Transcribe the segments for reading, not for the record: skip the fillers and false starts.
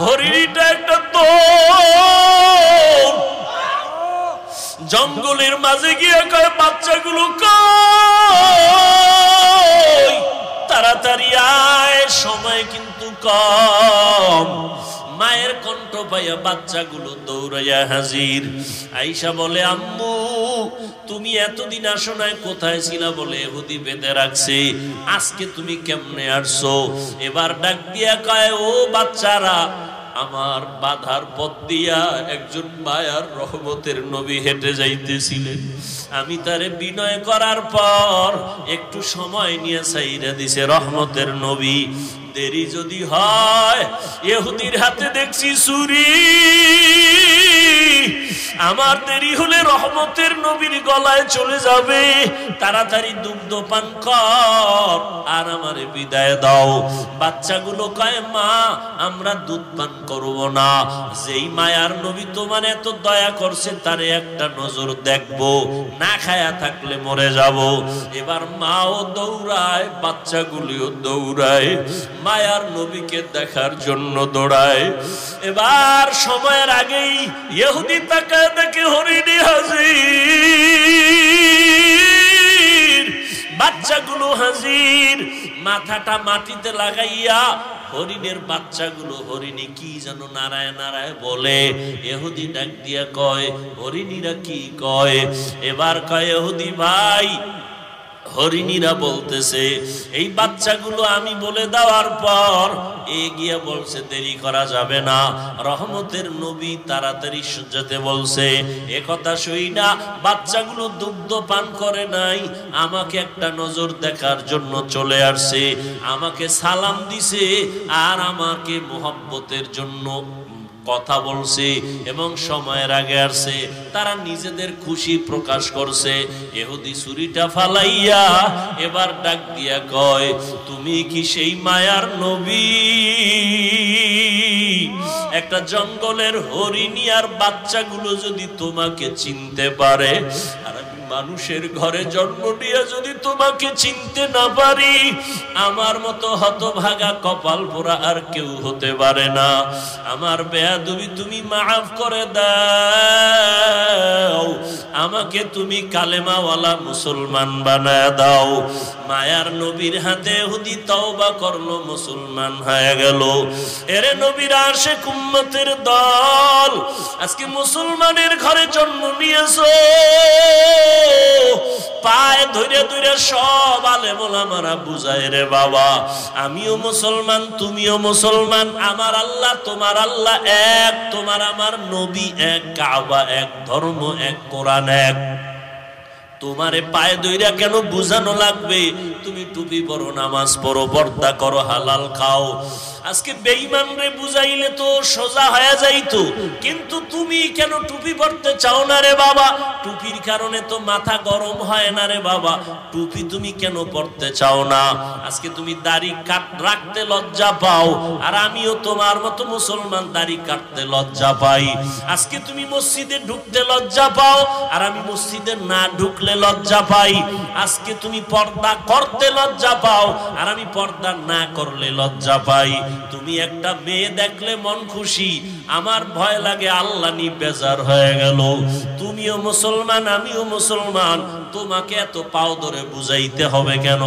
হরিণীটা একটা তো জঙ্গলের মাঝে গিয়ে কয় বাচ্চাগুলো কই, তাড়াতাড়ি আয়, সময় কিন্তু কম। মায়ের কণ্ঠ পাইয়া বাচ্চাগুলো দৌড়াইয়া হাজির। আয়েশা বলে, আম্মু তুমি এতদিন আসো নাই, কোথায় ছিলা? বলে, ইহুদি বেঁধে রাখছে, আজকে তুমি কেমনে আসছো? এবার ডাক দিয়া কয়, ও বাচ্চারা, আমার বাধার পথ দিয়া একজন মায়ার রহমতের নবী হেঁটে যাইতেছিলেন, আমি তারে বিনয় করার পর একটু সময় নিয়ে ছাইরা দিছে রহমতের নবী। দেরি যদি হয়, ইহুদির হাতে দেখছি ছুরি, আমার দেরি হলে রহমতের নবীর গলায় চলে যাবে। তাড়াতাড়ি দুগ্ধ পান কর আর আমারে বিদায় দাও। বাচ্চাগুলো কয়, মা আমরা দুধ পান করব না, যেই মায়ার নবী তোমার এত দয়া করছে তারে একটা নজর দেখবো, না খায়া থাকলে মরে যাব। এবার মাও দৌড়ায়, বাচ্চাগুলিও দৌড়ায়, মায়ার নবীকে দেখার জন্য দৌড়ায়। এবার সময়ের আগেই ইহুদি তাকায় দেখে হরিণী হাজির, বাচ্চাগুলো হাজির। মাথাটা মাটিতে লাগাইয়া হরিণের বাচ্চাগুলো, হরিণী কি যেন নারায় নারায় বলে। ইহুদি ডাক দিয়া কয়, হরিণীরা কি কয়? এবার কয়, ইহুদি ভাই, হরিণীরা বলতেছে এই বাচ্চাগুলো আমি বলে দেওয়ার পর এগিয়ে বলছে দেরি করা যাবে না, রহমতের নবী তাড়াতাড়ি যেতে বলছে। এ কথা শুই না বাচ্চাগুলো দুগ্ধ পান করে নাই, আমাকে একটা নজর দেখার জন্য চলে আসছে, আমাকে সালাম দিছে আর আমাকে মোহাব্বতের জন্য কথা বলছে এবং সময়ের আগে আসছে, তারা নিজেদের খুশি প্রকাশ করছে। ইহুদি ছুরিটা ফালাইয়া এবার ডাক দিয়া কয়, তুমি কি সেই মায়ার নবী? একটা জঙ্গলের হরিণী আর বাচ্চাগুলো যদি তোমাকে চিনতে পারে, আর আমি মানুষের ঘরে জন্ম নিয়ে যদি তোমাকে চিনতে না পারি, আমার মতো হতভাগা কপাল পোড়া আর কেউ হতে পারে না। আমার বেয়াদবি তুমি মাফ করে দাও, আমাকে তুমি কালেমাওয়ালা মুসলমান বানায় দাও। মায়ার নবীর হাতে ইহুদি তওবা করলো, মুসলমান হয়ে গেল। এরে নবীর আশিক উম্মতের দল, আজকে মুসলমানের ঘরে জন্ম নিয়েছো, পায়ে ধরে ধরে সব আলেম ওলামারা বুঝায়, রে বাবা আমিও মুসলমান তুমিও মুসলমান, আমার আল্লাহ তোমার আল্লাহ এক, তোমার আমার নবী এক, কাবা এক, ধর্ম এক, কোরআন এক। তোমারে পায়ে দইরা কেন বুঝানো লাগবে? তুমি টুপি পরো, নামাজ পড়ো, পর্দা করো, হালাল খাও। আজকে বেঈমান রে বুঝাইলে তো সোজা হয়ে যাইতো, কিন্তু তুমি কেন টুপি পরতে চাও না রে বাবা? টুপির কারণে তো মাথা গরম হয় না রে বাবা, টুপি তুমি কেন পরতে চাও না? আজকে তুমি দাড়ি রাখতে লজ্জা পাও, আর আমিও তোমার মতো মুসলমান দাড়ি কাটতে লজ্জা পাই। আজকে তুমি মসজিদে ঢুকতে লজ্জা পাও, আর আমি মসজিদে না ঢুকলে লজ্জা পাই। আজকে তুমি পর্দা করতে লজ্জা পাও, আর আমি পর্দা না করলে লজ্জা পাই। তুমি একটা মেয়ে দেখলে মন খুশি, আমার ভয় লাগে আল্লাহ নি বেজার হয়ে গেল। তুমিও মুসলমান আমিও মুসলমান, তোমাকে এত পাও ধরে বুঝাইতে হবে কেন?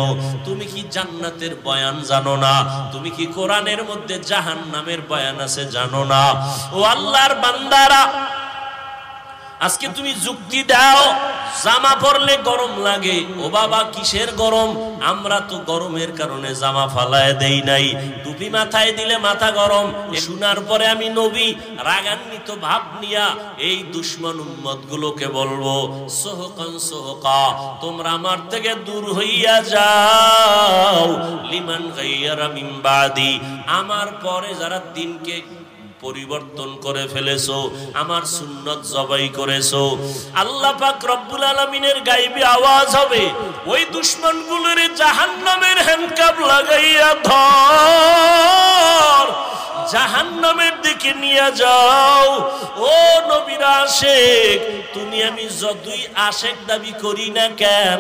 তুমি কি জান্নাতের বয়ান জানো না? তুমি কি কোরআনের মধ্যে জাহান্নামের বয়ান আছে জানো না? ও আল্লাহর বান্দারা, আজকে তুমি যুক্তি দাও জামা পরলে গরম লাগে। ও বাবা কিসের গরম? আমরা তো গরমের কারণে জামা ফালায় দেই নাই, টুপি মাথায় দিলে মাথা গরম। শোনার পরে আমি নবী রাগান্বিত ভাব নিয়া এই দুশমন উম্মত গুলোকে বলবো, সোহকান সোহকা, তোমরা আমার থেকে দূর হইয়া যাও। লিমান গায়্যারা মিন বাদি, আমার পরে যারা দিনকে পরিবর্তন করে ফেলেছো, আমার সুন্নত জবাই করেছো, আল্লাহ পাক রব্বুল আলামিনের গায়বী আওয়াজ হবে, ওই দুশমনগুলোর জাহান্নামের হ্যান্ডকাপ লাগাইয়া ধর, জাহান্নামের দিকে নিয়ে যাও। ও নবীর আশিক, তুমি আমি যতই আশিক দাবি করি না কেন,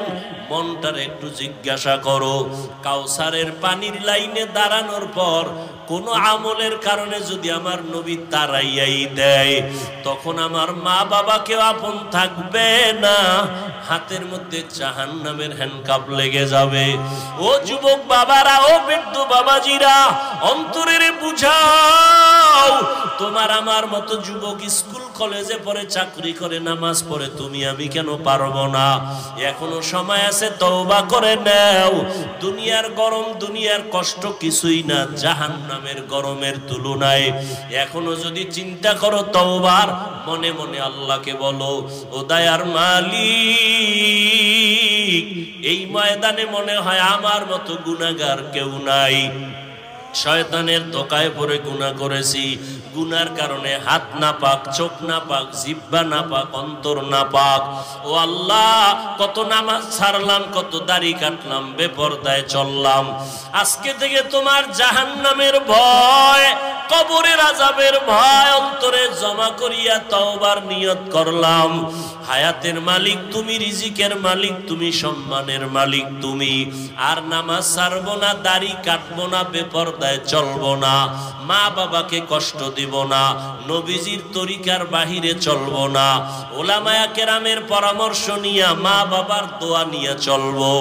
মনটার একটু জিজ্ঞাসা করো। কাউসারের পানির লাইনে দাঁড়ানোর পর কোন আমলের কারণে যদি আমার নবী তাড়াইয়াই দেয়, তখন আমার মা বাবাকেও আপন থাকবে না, হাতের মধ্যে জাহান্নামের হ্যান্ডকাপ লেগে যাবে। ও যুবক বাবারা, ও বৃদ্ধ বাবাজিরা, অন্তরের বুঝাও। তোমার আমার মতো যুবক স্কুল কলেজে পড়ে, চাকরি করে, নামাজ পড়ে, তুমি আমি কেন পারবো না? এখনো সময় আছে, তওবা করে নাও। দুনিয়ার গরম, দুনিয়ার কষ্ট কিছুই না জাহান্নামের গরমের তুলনায়। এখনো যদি চিন্তা করো তওবার, মনে মনে আল্লাহকে বলো, ও দয়ার মালিক, এই ময়দানে মনে হয় আমার মতো গুনাহগার কেউ নাই। শয়তানের ধোকায় পড়ে গুনাহ করেছি, গুনার কারণে হাত না পাক, চোখ না পাক, জিহ্বা না পাক, অন্তর না পাক। ও আল্লাহ, কত নামাজ ছাড়লাম, কত দাড়ি কাটলাম, বেপরদায় চললাম। আজকে থেকে তোমার জাহান্নামের ভয়, কবরের আযাবের ভয় অন্তরে জমা করিয়া তওবার নিয়ত করলাম। হায়াতের মালিক তুমি, রিজিকের মালিক তুমি, সম্মানের মালিক তুমি। আর নামাজ ছাড়বো না, দাড়ি কাটবো না, বেপরদায় চলবো না, মা বাবাকে কষ্ট দিব না, নবীজির তরিকার বাহিরে চলবো না, ওলামায়ে কেরামের পরামর্শ নিয়ে, মা বাবার দোয়া নিয়ে চলবো।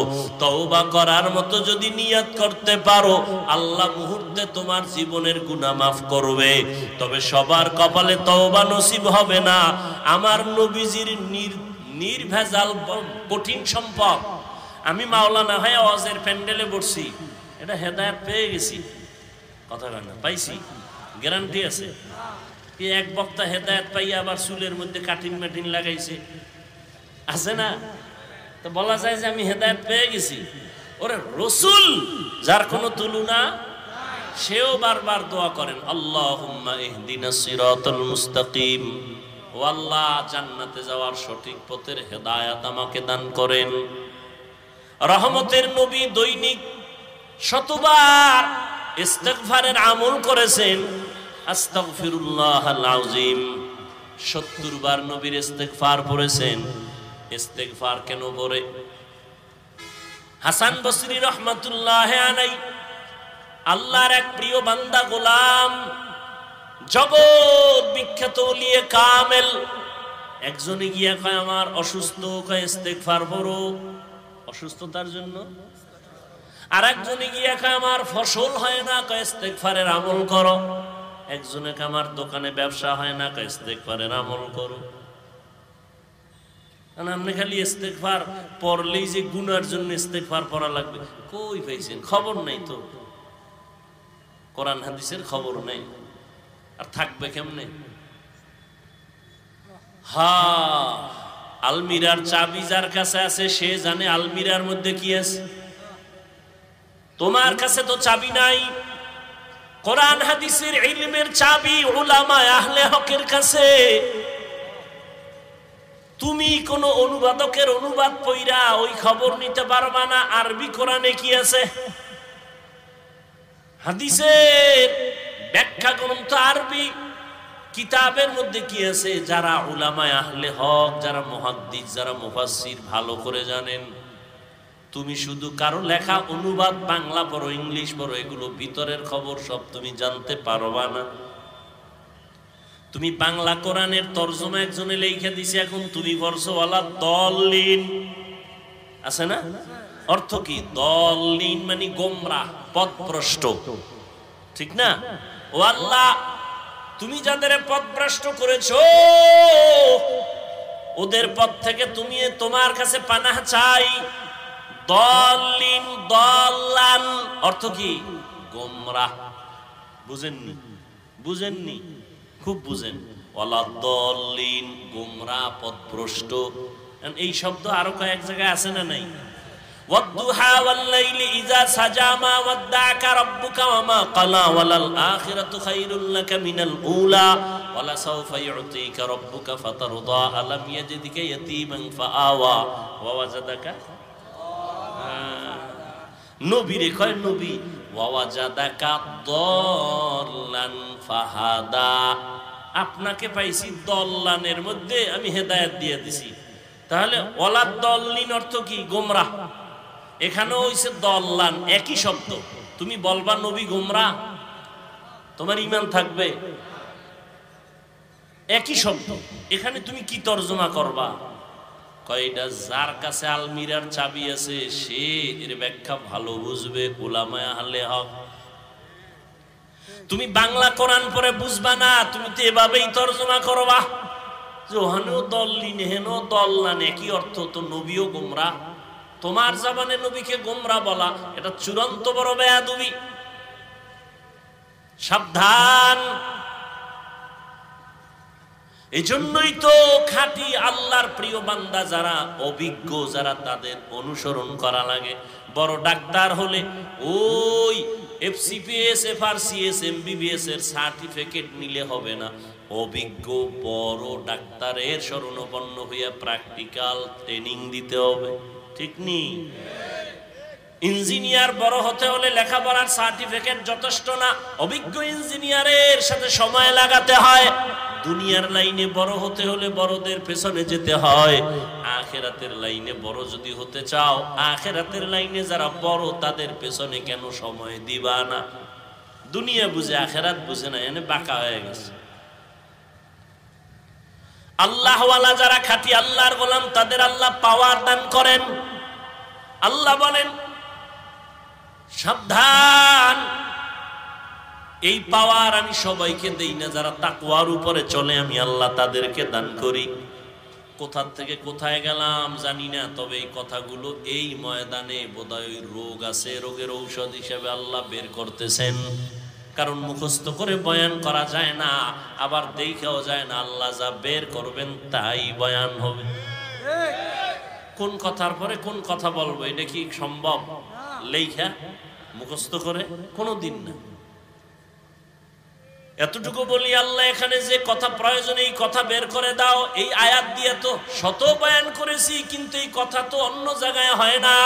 তওবা করার মতো যদি নিয়ত করতে পারো, আল্লাহ মুহূর্তে তোমার জীবনের গুনাহ মাফ করবে। তবে সবার কপালে তওবা নসিব হবে না। আমার নবীজির নির্ভেজাল কঠিন সম্পদ। আমি মাওলানা হয়ে ওয়াজের প্যান্ডেলে বসছি, এটা হেদায়েত পেয়ে গেছি। কথা না পাইছি, গ্যারান্টি আছে কি? এক বক্তা হেদায়েত পাইয়া আবার চুলের মধ্যে কাটিং মাটিং লাগাইছে, আছে না? তো বলা যায় যে আমি হেদায়েত পেয়ে গেছি। ওরে রাসূল যার কোনো তুলনা, সেও বারবার দোয়া করেন, আল্লাহুম্মা ইহদিনাস সিরাতাল মুস্তাকিম। ও আল্লাহ, জান্নাতে যাওয়ার সঠিক পথের হেদায়েত আমাকে দান করেন। রহমতের নবী দৈনিক শতবার ইস্তিগফারের আমল করেছেন। আস্তাগফিরুল্লাহাল আযীম ৭০ বার নবীর ইস্তিগফার পড়েছেন। ইস্তিগফার কেন পড়ে? হাসান বসরি রাহমাতুল্লাহ আলাইহি, আল্লাহর এক প্রিয় বান্দা গোলাম, জগৎ বিখ্যাত ওলিয়ে কামেল, একজনে গিয়া কয় আমার অসুস্থ, কয় ইস্তিগফার পড়ো অসুস্থতার জন্য। আর একজনে গিয়া কয় আমার ফসল হয় না, কয় ইস্তিগফারের আমল করো। একজনে কয় আমার দোকানে ব্যবসা হয় না, কয় ইস্তিগফারের আমল করো। আপনি খালি ইস্তিগফার পড়লেই যে গুনার জন্য ইস্তিগফার পড়া লাগবে, কই পাইছেন? খবর নাই তো, কোরআন হাদিসের খবর নাই, আর থাকবে কেমনে? হ্যাঁ, আলমিরার চাবি যার কাছে আছে সে জানে আলমিরার মধ্যে কি আছে। তোমার কাছে তো চাবি নাই। কোরআন হাদিসের ইলমের চাবি উলামা আহলে হকের কাছে। তুমি কোন অনুবাদকের অনুবাদ পড়া ওই খবর নিতে পারবা না আরবি কোরআনে কি আছে। হাদিসের ব্যাখ্যা গ্রন্থ আরবি কিতাবের মধ্যে কি আছে, যারা উলামায়ে আহলে হক, যারা মুহাদ্দিস, যারা মুফাসসির ভালো করে জানেন। তুমি শুধু কারো লেখা অনুবাদ বাংলা পড়ো, ইংলিশ পড়ো, এগুলো ভিতরের খবর সব তুমি জানতে পারবা না। তুমি বাংলা কোরআনের তরজমা একজনে লেখা দিছে, এখন তুমি পড়ছো ওয়ালা দল্লিন, আছে না? অর্থ কি? দল্লিন মানে গোমরাহ, পথভ্রষ্ট, ঠিক না? ও আল্লাহ, তুমি যাদের পথভ্রষ্ট করেছো ওদের পথ থেকে তুমি তোমার কাছে পানাহ চাই। দল্লিন, দল্লান অর্থ কি? গোমরাহ। বুঝেননি? বুঝেননি? খুব বুঝেন। ওয়ালা দল্লিন, গোমরাহ, পথভ্রষ্ট। এই শব্দ আরো কয়েক জায়গায় আছে না নাই? ওয়াদ-দুহা ওয়াল-লাইলি ইযা সাজা মা ওয়াদ্দাআকা রাব্বুকা ওয়া মা ক্বালা ওয়ালাল আখিরাতু খায়রুল লাকা মিনাল উলা ওয়ালা সাওফা ইউতিকা রাব্বুকা ফাতারদা আলাম ইয়াজিদিকা ইয়াতীমান ফাআওয়া ওয়া ওয়াজাদাকা। নবীরে কয় নবী, ওয়া ওয়াজাদাকা দল্লান ফাহাদা, আপনাকে পাইছি দল্লানের মধ্যে, আমি হেদায়েত দিয়ে দিছি। তাহলে ওয়ালা দল্লিন অর্থ কি? গোমরাহ। এখানেও হইছে দল্লান, একই শব্দ। তুমি বলবা নবী গোমরাহ? তোমার ঈমান থাকবে? একই শব্দ, এখানে তুমি কি তর্জমা করবা? কয়টা যার কাছে আলমিরার চাবি আছে সে এর ব্যাখ্যা ভালো বুঝবে, উলামায়ে আহলে হক। তুমি বাংলা কোরআন পড়ে বুঝবা না, তুমি তো এভাবেই তর্জমা করবা যে ওহানেও দল্লিন হেনও দল্লান, একই অর্থ। তো নবীও গোমরা, তোমার জাবানে নবীকে গোমরা বলা এটা চূড়ান্ত বড় বেয়াদবি। সাবধান। এজন্যই তো খাঁটি আল্লাহর প্রিয় বান্দা যারা অভিজ্ঞ, যারা তাদের অনুসরণ করা লাগে। বড় ডাক্তার হলে ওই এফসিপিএস, এফআরসিএস, এমবিবিএস এর সার্টিফিকেট নিলে হবে না। অভিজ্ঞ বড় ডাক্তারের শরণাপন্ন হইয়া প্র্যাকটিক্যাল ট্রেনিং দিতে হবে, ঠিক নি? ইঞ্জিনিয়ার বড় হতে হলে লেখাপড়ার সার্টিফিকেট যথেষ্ট না, অভিজ্ঞ ইঞ্জিনিয়ারের সাথে সময় লাগাতে হয়। দুনিয়ার লাইনে বড় হতে হলে বড়দের পেছনে যেতে হয়। আখিরাতের লাইনে বড় যদি হতে চাও, আখিরাতের লাইনে যারা বড় তাদের পেছনে কেন সময় দিবা না? দুনিয়া বুঝে আখিরাত বুঝে না, এনে বাঁকা হয়ে গেছে। আল্লাহওয়ালা যারা খাঁটি আল্লাহর গোলাম তাদের আল্লাহ পাওয়ার দান করেন। আল্লাহ বলেন সাবধান, এই পাওয়ার আমি সবাইকে দেই না, যারা তাকওয়ার উপরে চলে আমি আল্লাহ তাদেরকে দান করি। কোথা থেকে কোথায় গেলাম জানি না, তবে এই কথাগুলো এই ময়দানে বোধহয় রোগ আছে, রোগের ঔষধ হিসেবে আল্লাহ বের করতেছেন। কারণ মুখস্থ করে বয়ান করা যায় না, আবার দেখাও যায় না। আল্লাহ যা বের করবেন তাই বয়ান হবে। কোন কথার পরে কোন কথা বলবো এটা কি সম্ভব লেখা মুখস্থ করে? কোনোদিন না। এতটুকু বলি, আল্লাহ এখানে যে কথা প্রয়োজন এই কথা বের করে দাও, এই আয়াত দিয়ে তো শত বয়ান করেছি, কিন্তু এই কথা তো অন্য জায়গায় হয় না।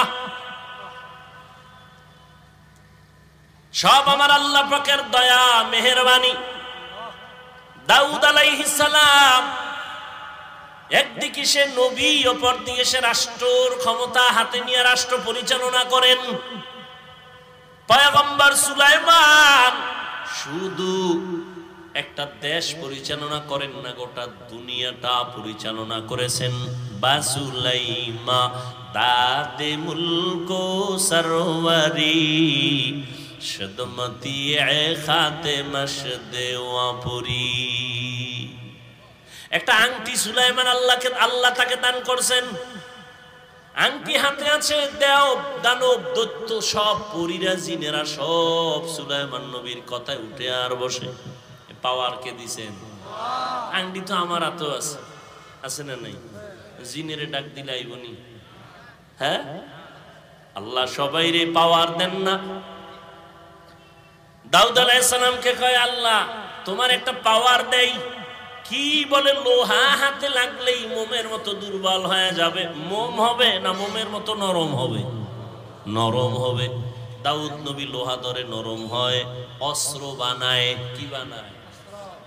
সব আমার আল্লাহ পাকের দয়া মেহেরবানি। দাউদ আলাইহিস সালাম একদিকে সে নবী, অপরদিকে সে রাষ্ট্রের ক্ষমতা হাতে নিয়ে রাষ্ট্র পরিচালনা করেন। পয়গম্বর সুলাইমান শুধু একটা দেশ পরিচালনা করেন না, গোটা দুনিয়াটা পরিচালনা করেছেন। বাসুলাইমা দাদে মুলকো সরওয়ারি সদমতি এ খাতে মশদেওয়াপুরি। একটা আংটি সুলাইমান আল্লাহ তাকে দান করছেন। আংটি হাতে আছে, দেও দানব দৈত্য সব পরীরা জিনেরা সব সুলাইমান নবীর কথায় উঠে আর বসে। পাওয়ার কে দিছেন? আংটি তো আমার হাতেও আছে, আছে না নাই? জিনেরে ডাক দিলে আইবনি? হ্যাঁ, আল্লাহ সবাইরে পাওয়ার দেন না। দাউদ আলাইহিস সালামকে কয় আল্লাহ তোমার একটা পাওয়ার দেই। কি বলে? লোহা হাতে লাগলেই মোমের মতো দুর্বল হয়ে যাবে। মোম হবে না মোমের মতো নরম হবে? নরম হবে। দাউদ নবী লোহা ধরে নরম হয়, অস্ত্র বানায়। কি বানায়?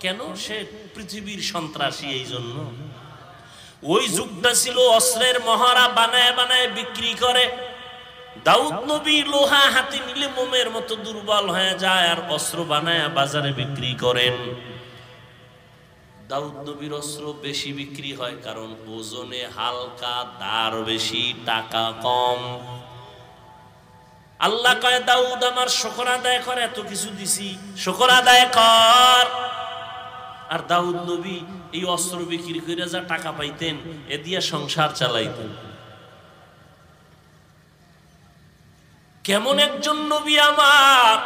কেন? সে পৃথিবীর সন্ত্রাসী, এই জন্য। ওই যুগটা ছিল অস্ত্রের মহড়া, বানায় বানায় বিক্রি করে। দাউদ নবী লোহা হাতে নিলে মোমের মতো দুর্বল হয়ে যায়, আর অস্ত্র বানায় বাজারে বিক্রি করেন। দাউদ নবীর অস্ত্র বেশি বিক্রি হয় কারণ ওজনে হালকা, দার বেশি, টাকা কম। আল্লাহ কয় দাউদ আমার শুকর আদায় কর, এত কিছু দিছি, শুকর আদায় কর। আর দাউদ নবী এই অস্ত্র বিক্রি করে যা টাকা পাইতেন এ দিয়ে সংসার চালাইতেন। কেমন একজন নবী আমার,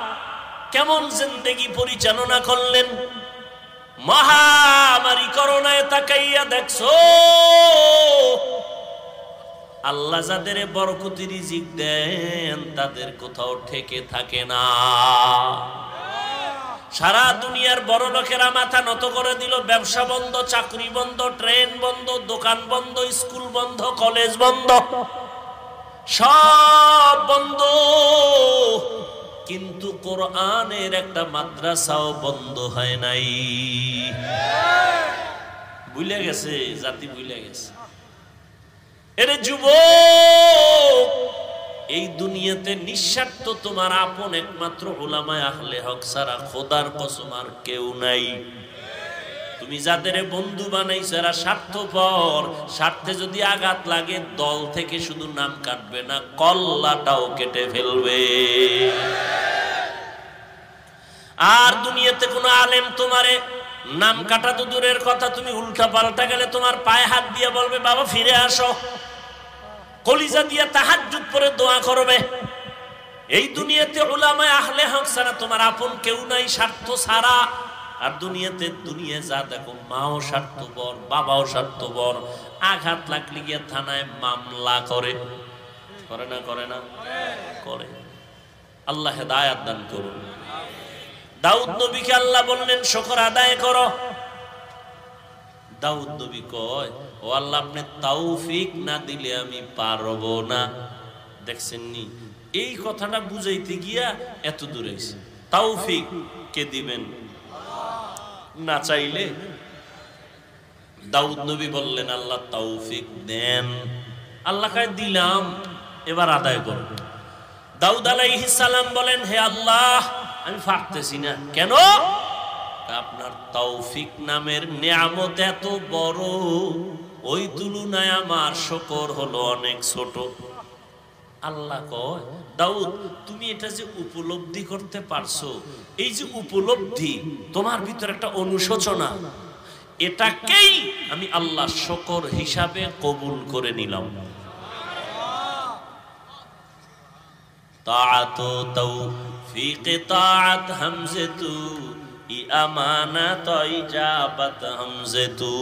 কেমন জিন্দেগি পরিচালনা করলেন। মহামারী করোনায় তাকাইয়া দেখছো, আল্লাহ যাদের বরকতি রিজিক দেন তাদের কোথাও ঠেকে থাকে না। সারা দুনিয়ার বড় লোকেরা মাথা নত করে দিল। ব্যবসা বন্ধ, চাকরি বন্ধ, ট্রেন বন্ধ, দোকান বন্ধ, স্কুল বন্ধ, কলেজ বন্ধ, সব বন্ধ। কিন্তু কোরআনের একটা মাদ্রাসাও বন্ধ হয় নাই। ভুলে গেছে জাতি, ভুলে গেছে। এর যুবক এই দুনিয়াতে নিঃস্বার্থ তোমার আপন একমাত্র উলামায়ে আহলে হক ছাড়া খোদার কসম আর কেউ নাই। তুমি যাদের বন্ধু বানাইছো এরা স্বার্থপর, স্বার্থে যদি আঘাত লাগে দল থেকে শুধু নাম কাটবে না, কল্লাটাও কেটে ফেলবে। আর দুনিয়াতে কোনো আলেম তোমারে নাম কাটা তো দূরের কথা, তুমি উল্টা পাল্টা গেলে তোমার পায়ে হাত দিয়ে বলবে বাবা ফিরে আসো, কলিজা দিয়ে তাহাজ্জুদ পড়ে দোয়া করবে। এই দুনিয়াতে উলামায়ে আহলে হক ছাড়া তোমার আপন কেউ নাই, স্বার্থ ছাড়া। আর দুনিয়াতে দুনিয়া যা দেখো, মাও স্বার্থপর, বাবাও স্বার্থপর। আঘাত লাগলে গিয়ে থানায় মামলা করে, করে না করে না করে। আল্লাহ হেদায়েত দান করুন। দাউদ নবীকে আল্লাহ বললেন শুকর আদায় করো। দাউদ নবী কয় ও আল্লাহ আপনি তৌফিক না দিলে আমি পারবো না। দেখছেন নি এই কথাটা বুঝাইতে গিয়া এত দূরে এসে, তৌফিক কে দিবেন, না চাইলে। দাউদ নবী বললেন আল্লাহ তৌফিক দেন। আল্লাহ কয় দিলাম, এবার আদায় করো। দাউদ আলাইহিস সালাম বলেন হে আল্লাহ আমি পারতেছি না। কেন? আপনার তৌফিক নামের নিয়ামত এত বড়, ওই তুলনায় আমার শুকর হলো অনেক ছোট। আল্লাহ কয় দাউদ তুমি এটা যে উপলব্ধি করতে পারছো, এই যে উপলব্ধি তোমার ভিতর একটা অনুশোচনা, এটাকেই আমি আল্লাহ শুকর হিসাবে কবুল করে নিলাম। তাআত তৌফিক তাআত হামজাতু ই আমানাত ইজাবাত হামজাতু।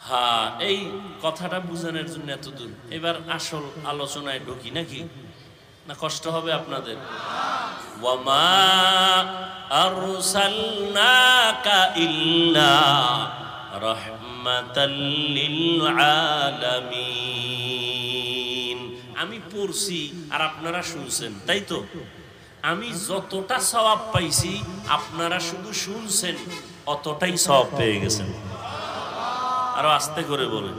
হ্যাঁ, এই কথাটা বুঝানোর জন্য এত দূর। এবার আসল আলোচনায় ঢুকি নাকি, না কষ্ট হবে আপনাদের? ওয়ামা আরসালনাকা ইল্লা রাহমাতাল লিল আলামিন। আমি পড়ছি আর আপনারা শুনছেন, তাই তো? আমি যতটা সওয়াব পাইছি আপনারা শুধু শুনছেন, অতটাই সওয়াব পেয়ে গেছেন। আরো আস্তে করে বলেন।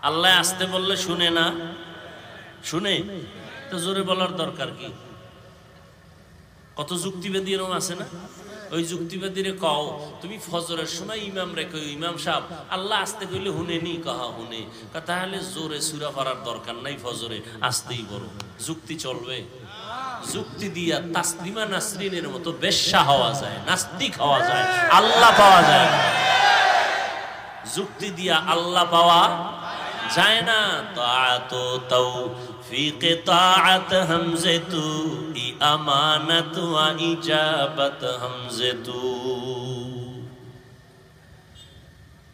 আল্লাহ আস্তে বললে শুনে না? শুনে তো জোরে বলার দরকার কি? কত যুক্তিবাদী এরকম আছে না? ওই যুক্তিবাদীরে কও তুমি ফজরের সময় ইমাম রেখো, ইমাম সাহেব আল্লাহ আস্তে কইলে হুনে নি, কহা হুনে। তাহলে জোরে সুরা পড়ার দরকার নাই, ফজরে আস্তেই বলো। যুক্তি চলবে? যুক্তি দিয়া তাসলিমা নাসরিনের মতো বেশ্যা হওয়া যায়, নাস্তিক হওয়া যায়, আল্লাহ পাওয়া যায় না। যুক্তি দিয়া আল্লাহ পাওয়া যায় না। তাআত তৌফিক তাআত হামজাতু ই আমানাত ওয়া ইজাবাত হামজাতু।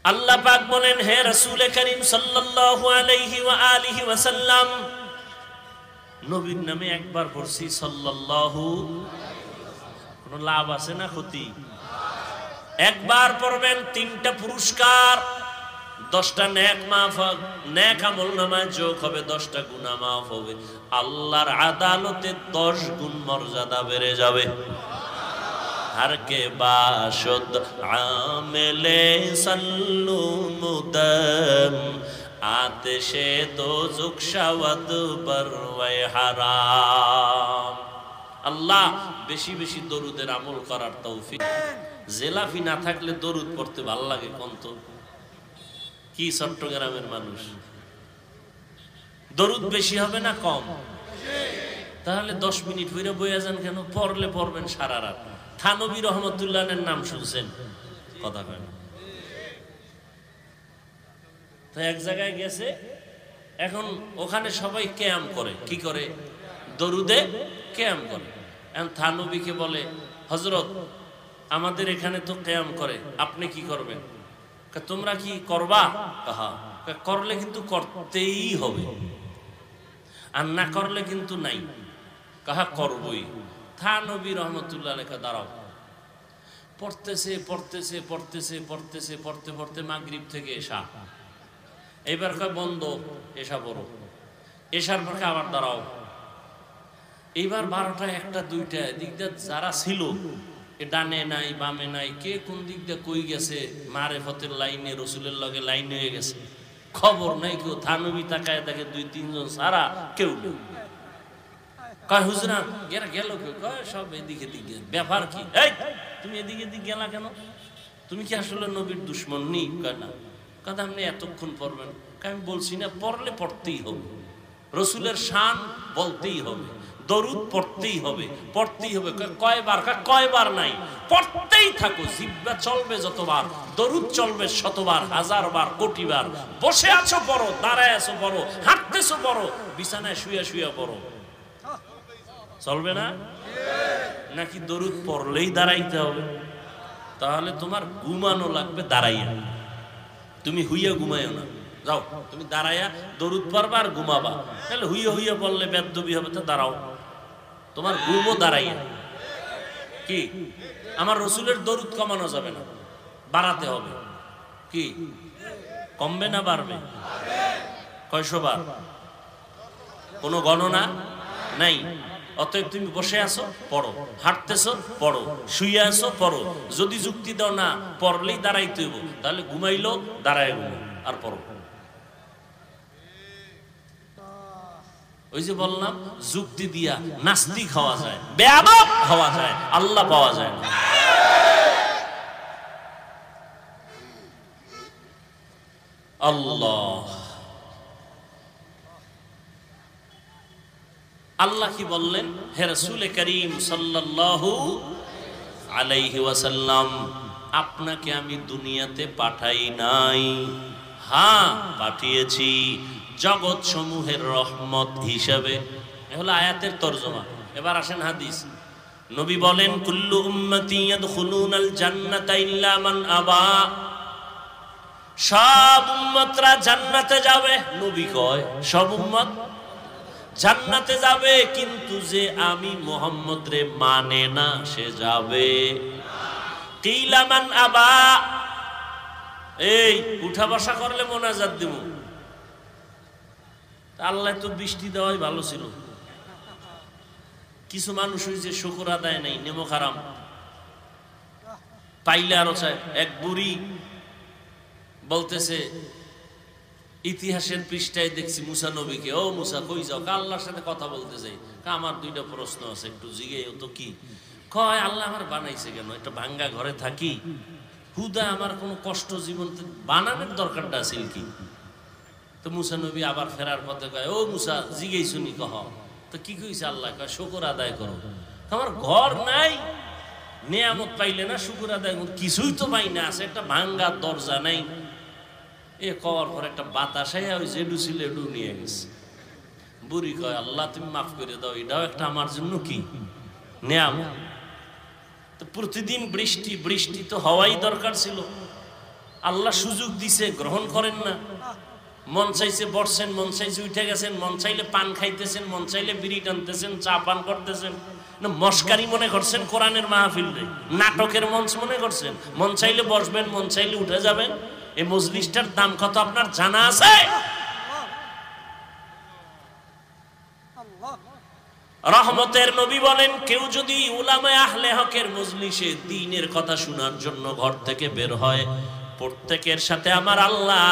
আল্লাহ পাক বলেন হে রাসূল করিম সাল্লাল্লাহু আলাইহি ওয়া আলিহি ওয়াসাল্লাম, নবীর নামে একবার পড়ছি সাল্লাল্লাহু, কোনো লাভ আছে না ক্ষতি? একবার পড়বেন 3টা পুরস্কার, 10টা নেক মাফ, নেক আমল নামায় যোগ হবে, 10টা গুনাহ মাফ হবে। আল্লাহর আদালতে 10 গুণ মর্যাদা বেড়ে যাবে। हर के बाशुद आमिले सल्लु मुदम आतिशे दोज़ुख शवद बरवे हराम। আল্লাহ বেশি বেশি দরুদের আমল করার তৌফিক। জেলাফি না থাকলে দরুদ পড়তে ভালো লাগে কোন তো? কি চট্টগ্রামের মানুষ, দরুদ বেশি হবে না কম? তাহলে 10 মিনিট হইরা বইয়া যান কেন? পড়লে পড়বেন সারা রাত। থানবী রহমতুল্লাহের নাম শুনছেন? কথা কয় না তো। এক জায়গায় গেছে, এখন ওখানে সবাই কিয়াম করে। কি করে? দরুদে কিয়াম করে। এখন থানবীকে বলে হযরত আমাদের এখানে তো কিয়াম করে, আপনি কি করবেন? তোমরা কি করবা? করলে কিন্তু করতেই হবে, আর না করলে কিন্তু নাই। কাহা করবই। থানবী রহমতুল্লাহ লেখা দাঁড়াও। পড়তেছে পড়তেছে পড়তেছে পড়তেছে পড়তে পড়তে মাগরিব থেকে এশা, এইবার কয় বন্ধ, এশা পড়ো। এশার পর আবার দাঁড়াও। এইবার 12টা 1টা 2টা দিক দিয়ে যারা ছিল, এ ডানে নাই বামে নাই, কে কোন দিক দিয়ে কই গেছে, মারেফতের লাইনে রসুলের লগে লাইন হয়ে গেছে। খবর নাই, কেউ থানবি তাকায় দেখে 2-3 জন সারা কেউ নেই। কয় হুজরা গেরা গেল কেউ? কয় সব এদিকে দিকে। ব্যাপার কি? এই তুমি এদিকে দিক গেলা কেন? তুমি কি আসলে নবীর দুশ্মন নি? কয় না। কথা আপনি এতক্ষণ পড়বেন? আমি বলছি না, পড়লে পড়তেই হবে, রসুলের শান বলতেই হবে, দরুদ পড়তেই হবে, পড়তেই হবে। কয়বার? কয়বার নাই, পড়তেই থাকো। জিহ্বা চলবে যতবার, দরুদ চলবে শতবার, 1000 বার, কোটি বার। বসে আছো পড়ো, দাঁড়ায় আছো পড়ো, হাঁটতেছো পড়ো, বিছানায় শুয়ে শুয়ে পড়ো। চলবে না? নাকি দরুদ পড়লেই দাঁড়াইতে হবে? তাহলে তোমার ঘুমানো লাগবে দাঁড়াইয়া, তুমি হুইয়া ঘুমাইও না। যাও তুমি দাঁড়াইয়া দরুদ পড়বা আর ঘুমাবা। তাহলে হুইয়া হুইয়া পড়লে বেদবি হবে, তো দাঁড়াও, তোমার ঘুমও দাঁড়াইয়া। কি আমার রসুলের দরুদ কমানো যাবে না, বাড়াতে হবে। কি কমবে না বাড়বে? কয়শো বার? কোনো গণনা নাই। অতএব তুমি বসে আছো পড়ো, হাঁটতেছো পড়ো, শুয়ে আছো পড়ো। যদি যুক্তি দাও না পড়লেই দাঁড়াইতে হইব, তাহলে ঘুমাইলো দাঁড়ায় ঘুমো আর পড়ো। ওই যে বললাম, যুক্তি দিয়া নাস্তিক হওয়া যায়, বেয়াদব হওয়া যায়, আল্লাহ পাওয়া যায় না। আল্লাহ আল্লাহ কি বললেন? হে রাসূল করিম সাল্লাল্লাহু আলাইহি ওয়াসাল্লাম, আপনাকে আমি দুনিয়াতে পাঠাই নাই, হ্যাঁ পাঠিয়েছি জগৎ সমূহের রহমত হিসেবে। এ হলো আয়াতের তরজমা। এবার আসেন হাদিস। নবী বলেন, কুল্লু উম্মতি ইয়াদখুলুনাল জান্নাতা ইল্লা মান আবা, সব উম্মতরা জান্নাতে যাবে। নবী কয় সব উম্মত জান্নাতে যাবে, কিন্তু যে আমি মুহাম্মদ রে মানে না সে যাবে। কিলা মান আবা, এই উঠা বসা করলে মোনাজাত দিব। আল্লাহ তো বৃষ্টি দেওয়াই ভালো ছিল। কিছু মানুষ হয়েছে শুকর আদায় নেই, নেমো খারাম পাইলে আরো চায়। এক বুড়ি বলতেছে, ইতিহাসের পৃষ্ঠায় দেখছি মুসা নবীকে, ও মুসা কই যাও? আল্লাহর সাথে কথা বলতে চাই। আমার 2টা প্রশ্ন আছে, একটু জিগে। ও তো কি কয়, আল্লাহ আমার বানাইছে কেন? একটা ভাঙ্গা ঘরে থাকি, হুদা আমার কোনো কষ্ট জীবন বানানোর দরকারটা আছে কি? তো মুসা নবী আবার ফেরার পথে কয়, ও মুসা জিগেই শুনি, কহ তো কি কইছে আল্লাহ? কয় শুকর আদায় করো। আমার ঘর নাই, নিয়ামত পাইলে না শুকর আদায় করো? কিছুই তো পাই না, আছে একটা ভাঙ্গা দরজা নাই। এ কওয়ার পর একটা বাতাস আইয়া ওই জেডু ছিল এডু নিয়ে গেছে। বুড়ি কয়, আল্লাহ তুমি মাফ করে দাও, এটাও একটা আমার জন্য কি নিয়ামত। তো প্রতিদিন বৃষ্টি, বৃষ্টি তো হওয়াই দরকার ছিল। আল্লাহ সুযোগ দিছে, গ্রহণ করেন না। মন চাইছে বসছেন, মন চাইছে উঠে গেছেন, মন চাইলে পান খাইতেছেন, মন চাইলে বিড়ি টানতেছেন, চা পান করতেছেন। না মস্কারি মনে করছেন কোরআনের মাহফিল রে, নাটকের মঞ্চ মনে করছেন? মন চাইলে বসবেন, মন চাইলে উঠে যাবেন। এই মজলিসটার দাম কত আপনার জানা আছে? রহমতের নবী বলেন, কেউ যদি উলামায়ে আহলে হকের মজলিসে দ্বীনের কথা শোনার জন্য ঘর থেকে বের হয়, প্রত্যেকের সাথে আমার আল্লাহ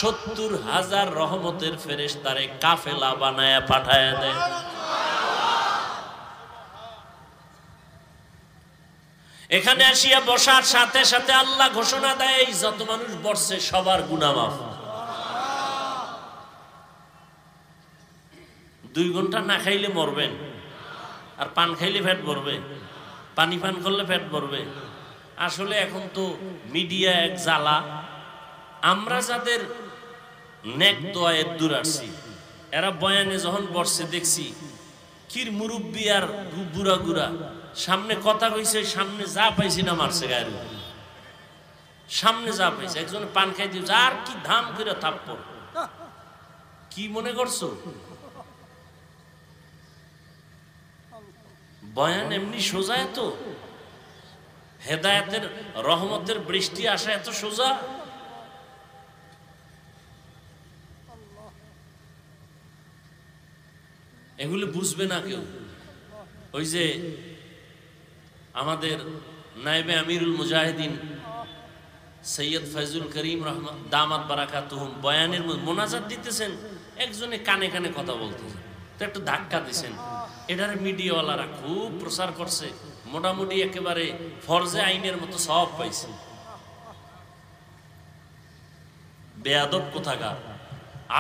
70,000 রহমতের ফেরেশতারে কাফেলা বানায়া পাঠায়া দেয়। এখানে আসিয়া বসার সাথে সাথে আল্লাহ ঘোষণা দেয়, যত মানুষ বসছে সবার গুনাহ মাফ। 2 ঘন্টা না খাইলে মরবেন, আর পান খাইলে পেট ভরবে, পানি পান করলে পেট ভরবে। আসলে এখন তো মিডিয়া এক জ্বালা। আমরা যাদের নেক দোয়ায়ের দূর আসছি, এরা বয়ানে যখন বসছে দেখছি কির মুরব্বি আর বুড়া গুড়া সামনে কথা কইছে, সামনে যা পাইছি না মারছে গায়ের উপর। সামনে যা পাইছে, একজন পান খাই দিয়েছে, আর কি ধাম করে থাপ্পড়। কি মনে করছো বয়ান এমনি সোজা? এত হেদায়েতের রহমতের বৃষ্টি আসা এত সোজা? এগুলো বুঝবে না কেউ। ওই যে আমাদের নায়েবে আমিরুল মুজাহিদিন সৈয়দ ফয়জুল করিম রহমান দামাত বারাকাতুহুম বয়ানের মোনাজাত দিতেছেন, একজনে কানে কানে কথা বলতেছেন, তো একটু ধাক্কা দিছেন। এটার মিডিয়াওয়ালারা খুব প্রচার করছে, মোটামুটি একেবারে ফরজে আইনের মতো সব পাইছে। বেয়াদব কোথাকার,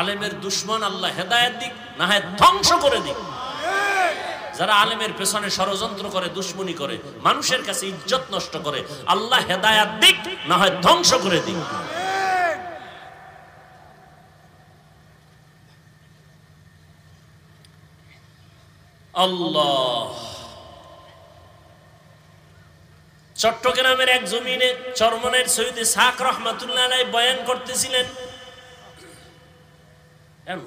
আলেমের দুশ্মন আল্লাহ হেদায়েত দিক, না হয় ধ্বংস করে দিক। যারা আলেমের পেছনে ষড়যন্ত্র করে, দুশ্মনী করে, মানুষের কাছে ইজ্জত নষ্ট করে, আল্লাহ হেদায়েত দিক, না হয় ধ্বংস করে দিক। আল্লাহ। চট্টগ্রামের এক জমিনে চরমনের সৈয়দ ইসহাক রাহমাতুল্লাহ আলাইহি বয়ান করতেছিলেন।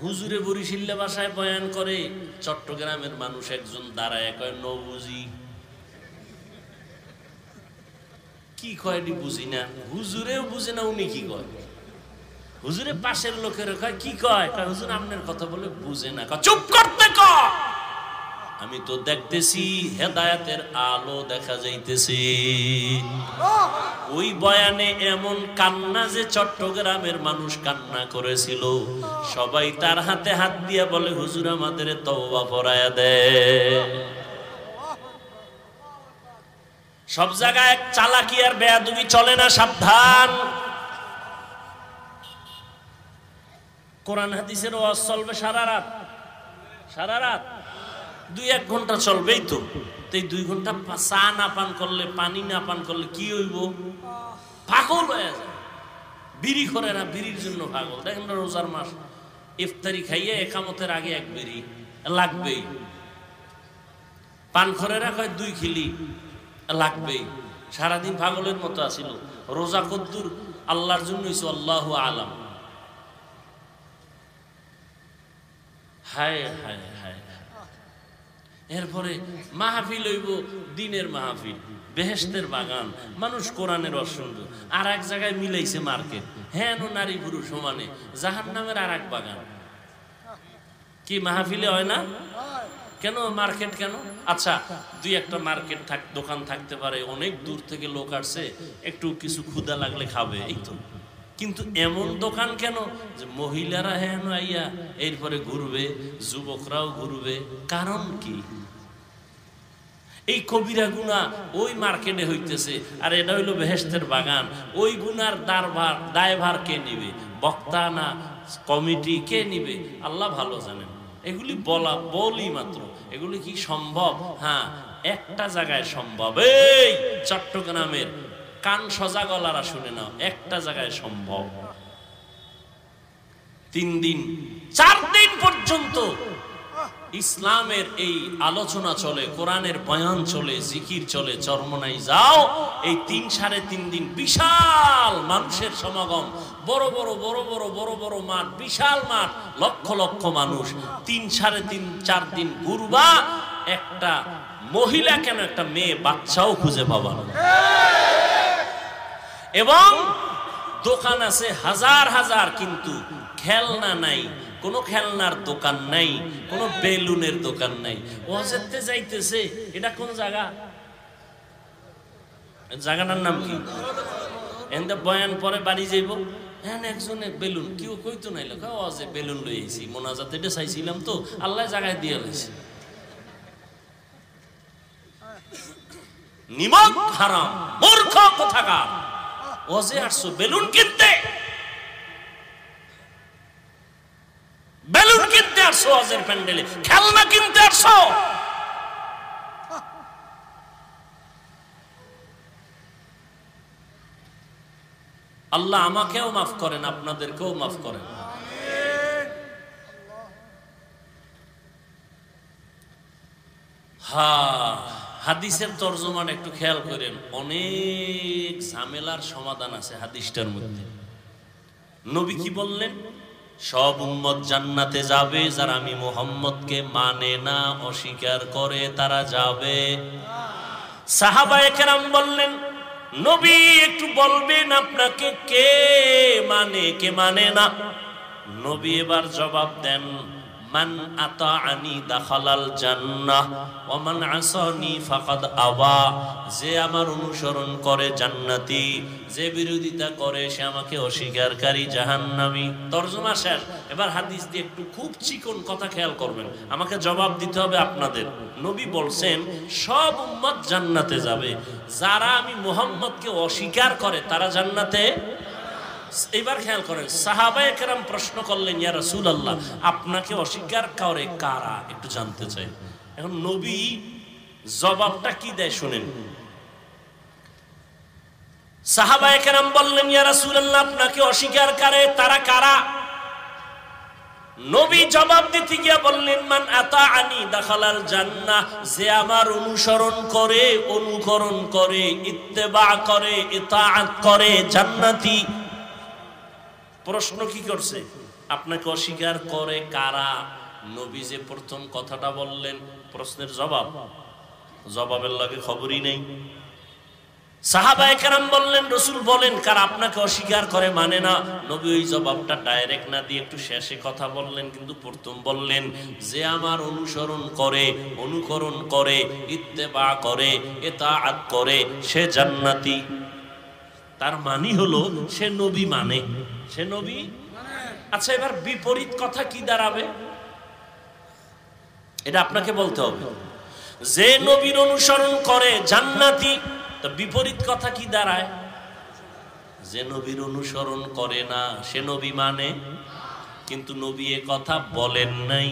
হুজুরে বরিশাল্লা ভাষায় বয়ান করে, চট্টগ্রামের মানুষ একজন দাঁড়ায় কয় নবুঝি। কি কয় এটি বুঝি না, হুজুরেও বুঝে না উনি কি কয়। হুজুরে পাশের লোকের কয় কি কয়, হুজুর আপনার কথা বলে বুঝে না। চুপ করতে কয়, আমি তো দেখতেছি হেদায়েতের আলো দেখা যাইতেছে। ওই বয়ানে এমন কান্না যে চট্টগ্রামের মানুষ কান্না করেছিল। সবাই তার হাতে হাত দিয়ে বলে হুজুর আমাদের তওবা পড়ায়া দেয়। সব জায়গায় চালাকি আর বেয়াদবি চলে না, সাবধান। কোরআন হাদিসের ওয়াজ চলবে সারা রাত, সারা রাত 2-1 ঘন্টা চলবেই তো। এই 2 ঘন্টা চা না পান করলে, পানি না পান করলে কি হইব? পাগল হয়ে যায়। বিড়ি করে না, বিড়ির জন্য পাগল। দেখেন না রোজার মাস, ইফতারি খাইয়ে একামতের আগে 1 বিড়ি লাগবেই। পান করে রাখে 2 খিলি লাগবেই। সারাদিন পাগলের মতো আসিল। রোজা কদ্দুর আল্লাহর জন্য হইছে আল্লাহু আলাম। হায় হায় হায়। এরপরে মাহফিল হইব, দিনের মাহফিল, বেহেশতের বাগান, মানুষ কোরআনের রস শুনবে। আর এক জায়গায় মিলাইছে মার্কেট, হ্যাঁ নারী পুরুষ সমানে, জাহান্নামের আর এক বাগান। কি মাহফিলে হয় না? কেন মার্কেট কেন? আচ্ছা 2-1টা মার্কেট দোকান থাকতে পারে, অনেক দূর থেকে লোক আসছে, একটু কিছু ক্ষুধা লাগলে খাবে, এই তো। কিন্তু এমন দোকান কেন যে মহিলারা হ্যাঁ আইয়া এরপরে ঘুরবে, যুবকরাও ঘুরবে? কারণ কি? এই কবিরা গুনাহ ওই মার্কেটে হইতেছে, আর এটা হইলো বেহেশতের বাগান। ওই গুনার দায়ভার কে নিবে? বক্তা না কমিটি? কে নিবে? আল্লাহ ভালো জানেন। এগুলি বলি মাত্র, এগুলি কি সম্ভব? হ্যাঁ, একটা জায়গায় সম্ভব। এই চট্টগ্রামের কান সজা গলারা শুনে নাও, একটা জায়গায় সম্ভব। 3 দিন 4 দিন পর্যন্ত ইসলামের এই আলোচনা চলে, কোরআনের বয়ান চলে, জিকির চলে। চরমনাই যাও, এই 3-3.5 দিন বিশাল মানুষের সমাগম। বড় বড় মাঠ, বিশাল মাঠ, লক্ষ লক্ষ মানুষ। 3-3.5-4 দিন ঘুরবা, একটা মহিলা কেন, একটা মেয়ে বাচ্চাও খুঁজে পাবা না। এবং দোকান আছে হাজার হাজার, কিন্তু খেলনা নাই, কোনো খেলনার দোকান নাই, কোনো বেলুনের দোকান নাই। ওয়াজেতে যাইতেছে, এটা কোন জায়গা? জায়গাটার নাম কি? এনটা বয়ান পরে বাড়ি যাইব, হ্যাঁ একজনে বেলুন, কেউ কইতো নাই, ওয়াজে বেলুন লই আইছি, মোনাজাতে এটা চাইছিলাম তো, আল্লাহ জায়গায় দিয়ে লইছে। নিমক হারাম, মূর্খ কোথাকার। ওয়াজে আসছো বেলুন কিনতে, বেলুন কিনতে আসছো ওয়াজের প্যান্ডেলে, খেলনা কিনতে আসছো। আল্লাহ আমাকেও মাফ করেন, আপনাদেরকেও মাফ করেন। হাদিসের তরজমান একটু খেয়াল করেন, অনেক ঝামেলার সমাধান আছে হাদিসটার মধ্যে। নবী কি বললেন? সব উম্মত জান্নাতে যাবে, যারা আমি মুহাম্মদকে মানে না, অস্বীকার করে, তারা যাবে। সাহাবায়ে কেরাম বললেন, নবী একটু বলবেন আপনাকে কে মানে কে মানে না? নবী এবার জবাব দেন, মান আতাআনি দাখালাল জান্নাহ ওয়া মান আসানি ফাকাদ আবা, যে আমার অনুসরণ করে জান্নাতি, যে বিরোধিতা করে সে আমাকে অস্বীকারকারী জাহান্নামী। তরজমা শেষ। এবার হাদিস দিয়ে একটু খুব চিকন কথা খেয়াল করবেন, আমাকে জবাব দিতে হবে আপনাদের। নবী বলছেন সব উম্মত জান্নাতে যাবে, যারা আমি মুহাম্মদকে অস্বীকার করে তারা জান্নাতে। এবার খেয়াল করেন, সাহাবায়ে কেরাম প্রশ্ন করলেন, ইয়া রাসূলুল্লাহ আপনাকে অস্বীকার করে কারা, একটু জানতে চাই। এখন নবী জবাবটা কি দেয় শুনেন। সাহাবায়ে কেরাম বললেন, ইয়া রাসূলুল্লাহ আপনাকে অস্বীকার করে তারা কারা? নবী জবাব দিতে গিয়ে বললেন, মান আতাআনি দাখালাল জান্নাহ, যে আমার অনুসরণ করে, অনুকরণ করে, ইত্তেবা করে, ইতাআত করে, জান্নাতি। প্রশ্ন কি করছে? আপনাকে অস্বীকার করে কারা? নবী যে প্রথম কথাটা বললেন, প্রশ্নের জবাব, জবাবের লাগে খবরই নেই। সাহাবায়ে কেরাম বললেন, রাসূল বলেন কারা আপনাকে অস্বীকার করে, মানে না। নবী ওই জবাবটা ডাইরেক্ট না দিয়ে একটু শেষে কথা বললেন, কিন্তু প্রথম বললেন যে আমার অনুসরণ করে, অনুকরণ করে, ইত্তেবা করে, ইতাআত করে সে জান্নাতি। তার মানে হলো সে নবী মানে, সে নবী। আচ্ছা এবার বিপরীত কথা কি দাঁড়াবে? এটা আপনাকে বলতে হবে। যে নবীর অনুসরণ করে জান্নাতি, তো বিপরীত কথা কি দাঁড়ায়? যে নবীর অনুসরণ করে না সে নবী মানে, কিন্তু নবী এ কথা বলেন নাই।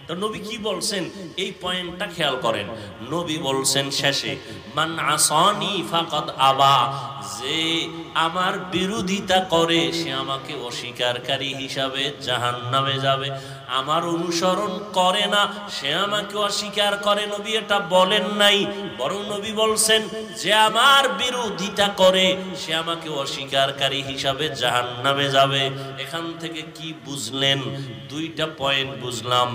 তো নবী কি বলছেন এই পয়েন্টটা খেয়াল করেন। নবী বলছেন শেষে, মান আসানি ফাকাদ আবা, যে আমার বিরোধিতা করে সে আমাকে অস্বীকারকারী হিসাবে জাহান্নামে যাবে। আমার অনুসরণ করে না সে আমাকে অস্বীকার করে, নবী এটা বলেন নাই। বরং নবী বলছেন যে আমার বিরোধিতা করে সে আমাকে অস্বীকারকারী হিসাবে জাহান্নামে যাবে। এখান থেকে কি বুঝলেন? দুইটা পয়েন্ট বুঝলাম।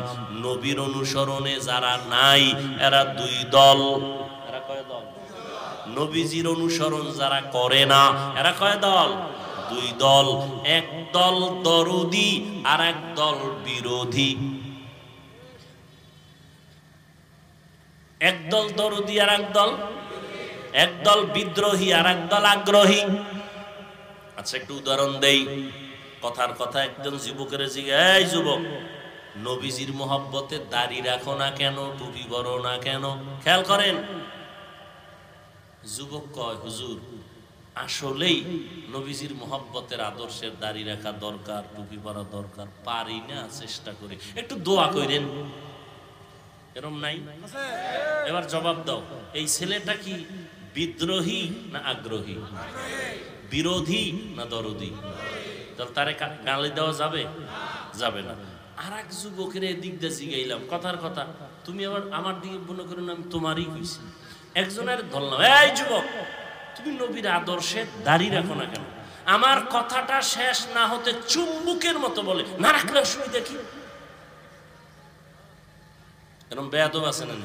নবীর অনুসরণে যারা নাই এরা দুই দল। এরা কয় দল? নবীজির অনুসরণ যারা করে না এরা কয় দল? দুই দল। এক দল দরদি আর এক দল বিরোধী। এক দল দরদি আর এক দল বিদ্রোহী আর এক দল আগ্রহী। আচ্ছা একটু উদাহরণ দেই। কথার কথা একজন যুবকের জিজ্ঞাসা, এই যুবক নবীজির মোহাব্বতে দাড়ি রাখো না কেন, টুপি পরো না কেন? খেয়াল করেন, যুবক কয়, হুজুর আসলেই নবীজির মোহাব্বতের আদর্শের দাড়ি রাখা দরকার, টুপি পরা দরকার, পারি না, চেষ্টা করি, একটু দোয়া করেন। এরকম নাই? এবার জবাব দাও, এই ছেলেটা কি বিদ্রোহী না আগ্রহী, বিরোধী না দরদি? তাহলে তারে গালি দেওয়া যাবে? যাবে না। আর এক যুবকের এদিক দিয়ে জিগাইলাম, কথার কথা, তুমি আবার আমার দিকে মনে করেন আমি তোমারই কইছি। একজনের ধরলাম, এই যুবক তুমি নবীর আদর্শে দাড়ি রাখো না কেন? আমার কথাটা শেষ না হতে চুম্বুকের মতো বলে, না রাখলে অসুবিধা কি? এরকম বেয়াদব আছে না?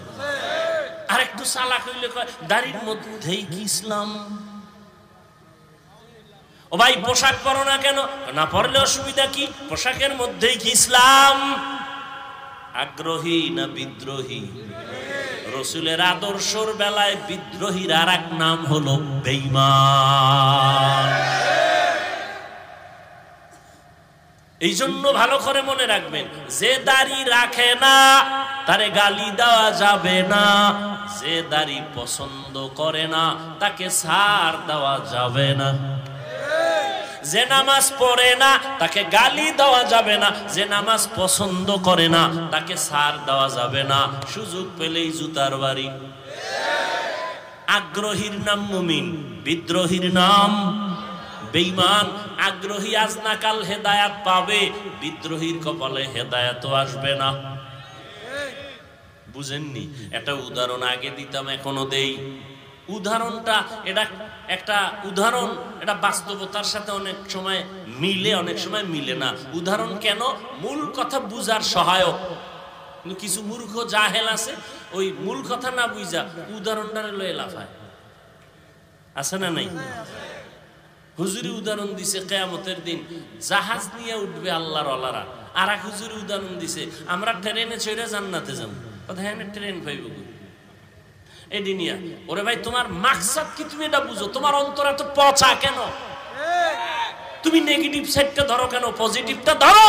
আর একটু চালাক হইলে কয় দাড়ির মধ্যেই কি ইসলাম? ও ভাই পোশাক পরো না কেন? না পরলে অসুবিধা কি? পোশাকের মধ্যেই কি ইসলাম? আগ্রহী না বিদ্রোহী? রাসূলের আদর্শের বেলায় বিদ্রোহীর আর এক নাম হলো বেঈমান। এই জন্য ভালো করে মনে রাখবেন, যে দাড়ি রাখে না তারে গালি দেওয়া যাবে না, যে দাড়ি পছন্দ করে না তাকে ছাড় দেওয়া যাবে না, যে নামাজ পড়ে না তাকে গালি দেওয়া যাবে না, যে নামাজ পছন্দ করে না তাকে ছাড় দেওয়া যাবে না, সুযোগ পেলেই জুতার বাড়ি। আগ্রহীর নাম মুমিন, বিদ্রোহীর নাম বেঈমান। আগ্রহী আজ না কাল হেদায়াত পাবে, বিদ্রোহীর কপালে হেদায়াত আসবে না। বুঝেননি? একটা উদাহরণ আগে দিতাম, এখনো দেই। উদাহরণটা এটা একটা উদাহরণ, এটা বাস্তবতার সাথে অনেক সময় মিলে, অনেক সময় মিলে না। উদাহরণ কেন? মূল কথা বুঝার সহায়ক। কিন্তু কিছু মূর্খ জাহেল আছে, ওই মূল কথা না বুঝা উদাহরণটারে লয়ে লাফায়। আছে না নাই? হুজুরি উদাহরণ দিছে, কিয়ামতের দিন জাহাজ নিয়ে উঠবে আল্লাহর ওয়ালারা, আর এক হুজুর উদাহরণ দিছে, আমরা ট্রেনে চড়ে জান্নাতে যাব। কথা হ্যাঁ, ট্রেন পাইব এই দুনিয়া। ওরে ভাই, তোমার মাকসাদ কি তুমি এটা বুঝো? তোমার অন্তর এত পচা কেন? তুমি নেগেটিভ সাইডটা ধরো কেন? পজিটিভটা ধরো।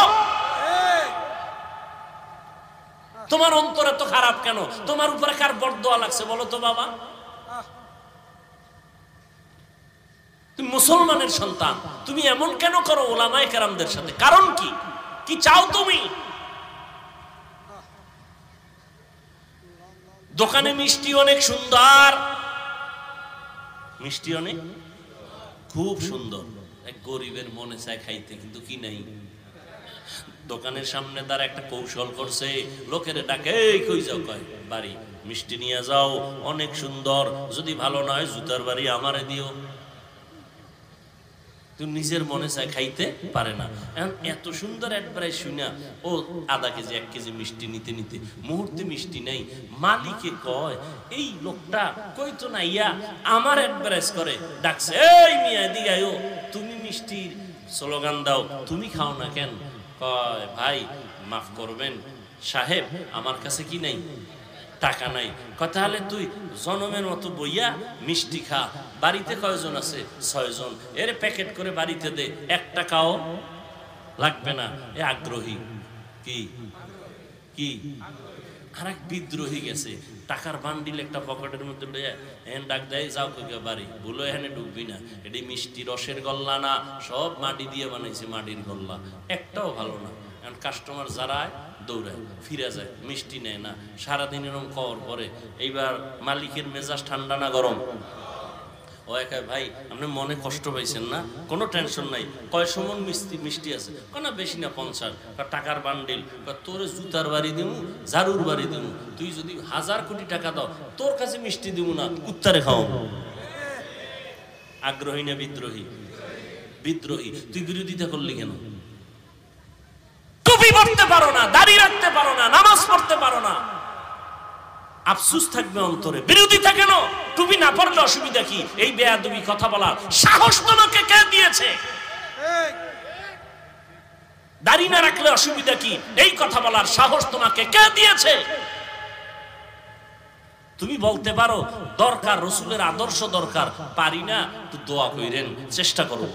তোমার অন্তর এত খারাপ কেন? তোমার উপরে কার বরদোয়া লাগছে বলো তো বাবা? তুমি মুসলমানের সন্তান, তুমি এমন কেন করো ওলামায়ে কেরামদের সাথে? কারণ কি? কি চাও তুমি? দোকানে মিষ্টি অনেক সুন্দর, মিষ্টি অনেক খুব সুন্দর, এক গরিবের মনে চায় খাইতে, কিন্তু কি নাই। দোকানের সামনে তার একটা কৌশল করছে, লোকের ডাকে কই যাও, কয় বাড়ি মিষ্টি নিয়ে যাও, অনেক সুন্দর, যদি ভালো নয় জুতার বাড়ি আমারে দিও। তুই নিজের মনে চায় খাইতে পারে না। এখন এত সুন্দর অ্যাডভাইস শুনা ও আধা কেজি 1 কেজি মিষ্টি নিতে নিতে মুহূর্তে মিষ্টি নেই। মালিকে কয় এই লোকটা কই তো না ইয়া আমার অ্যাডভাইস করে ডাকছে, এই মিয়া এদিকে আয়ো, তুমি মিষ্টির স্লোগান দাও, তুমি খাও না কেন? কয় ভাই মাফ করবেন সাহেব, আমার কাছে কি নাই, টাকা নাই। কথা হলে তুই জনমের মতো বইয়া মিষ্টি খা, বাড়িতে কয়জন আছে? 6 জন, এর প্যাকেট করে বাড়িতে দে, 1 টাকাও লাগবে না। এ আগ্রহী কি কি আর এক বিদ্রোহী গেছে, টাকার বান্ডিল একটা পকেটের মধ্যে লইয়া এন ডাক দেয়, যাও কই বাড়ি, বলো এখানে ঢুকবি না, এটি মিষ্টি রসের গল্লা না, সব মাটি দিয়ে বানাইছে, মাটির গল্লা, একটাও ভালো না। কাস্টমার যারা দৌড়ায় ফিরে যায়, মিষ্টি নেয় না, সারাদিন এরকম খাওয়ার পরে এইবার মালিকের মেজাজ ঠান্ডা না গরম? ও একা ভাই আপনি মনে কষ্ট পাইছেন না? কোনো টেনশন নাই, কয় সমন মিষ্টি আছে? না বেশি না 50। টাকার বান্ডিল, তোর জুতার বাড়ি দিব, ঝাড়ুর বাড়ি দিব, তুই যদি 1000 কোটি টাকা দাও তোর কাছে মিষ্টি দিব না, কুত্তারে খাও। আগ্রহী না বিদ্রোহী? বিদ্রোহী। তুই বিরোধিতা করলি কেন? টুপি পড়তে পারো না, দাড়ি রাখতে পারো না, নামাজ পড়তে পারো না, আফসোস থাকবে অন্তরে। বিরোধিতা কেন? টুপি না পড়লে অসুবিধা কি? এই বেয়াদবি কথা বলার সাহস তোমাকে কে দিয়েছে? দাড়ি না রাখলে অসুবিধা কি? এই কথা বলার সাহস তোমাকে কে দিয়েছে? তুমি বলতে পারো দরকার, রসুলের আদর্শ দরকার, পারি না, তো দোয়া কইরেন, চেষ্টা করো।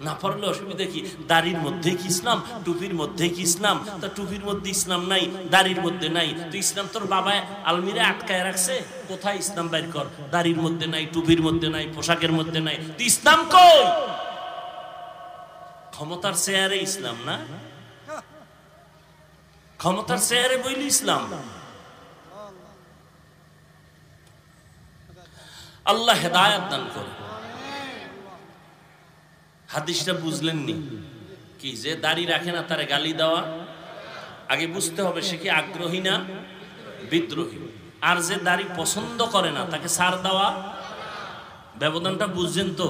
না পারলে অসুবিধা কি? দাড়ির মধ্যে কি ইসলাম? টুপির মধ্যে কি ইসলাম? তা টুপির মধ্যে ইসলাম নাই, দাড়ির মধ্যে নাই, তো ইসলাম তোর বাবা আলমিরা আটকায় রাখছে, কোথায় ইসলাম বাইর কর? দাড়ির মধ্যে নাই, টুপির মধ্যে নাই, পোশাকের মধ্যে নাই, তো ইসলাম কই? ক্ষমতার চেয়ারে ইসলাম না, ক্ষমতার চেয়ারে বইলি ইসলাম। আল্লাহ হেদায়েত দান করে। হাদিসটা বুঝলেননি কি? যে দাড়ি রাখে না তারে গালি দেওয়া, আগে বুঝতে হবে সে কি আগ্রহী না বিদ্রোহী। আর যে দাড়ি পছন্দ করে না তাকে ছাড় দেওয়া। ব্যবধানটা বুঝছেন তো?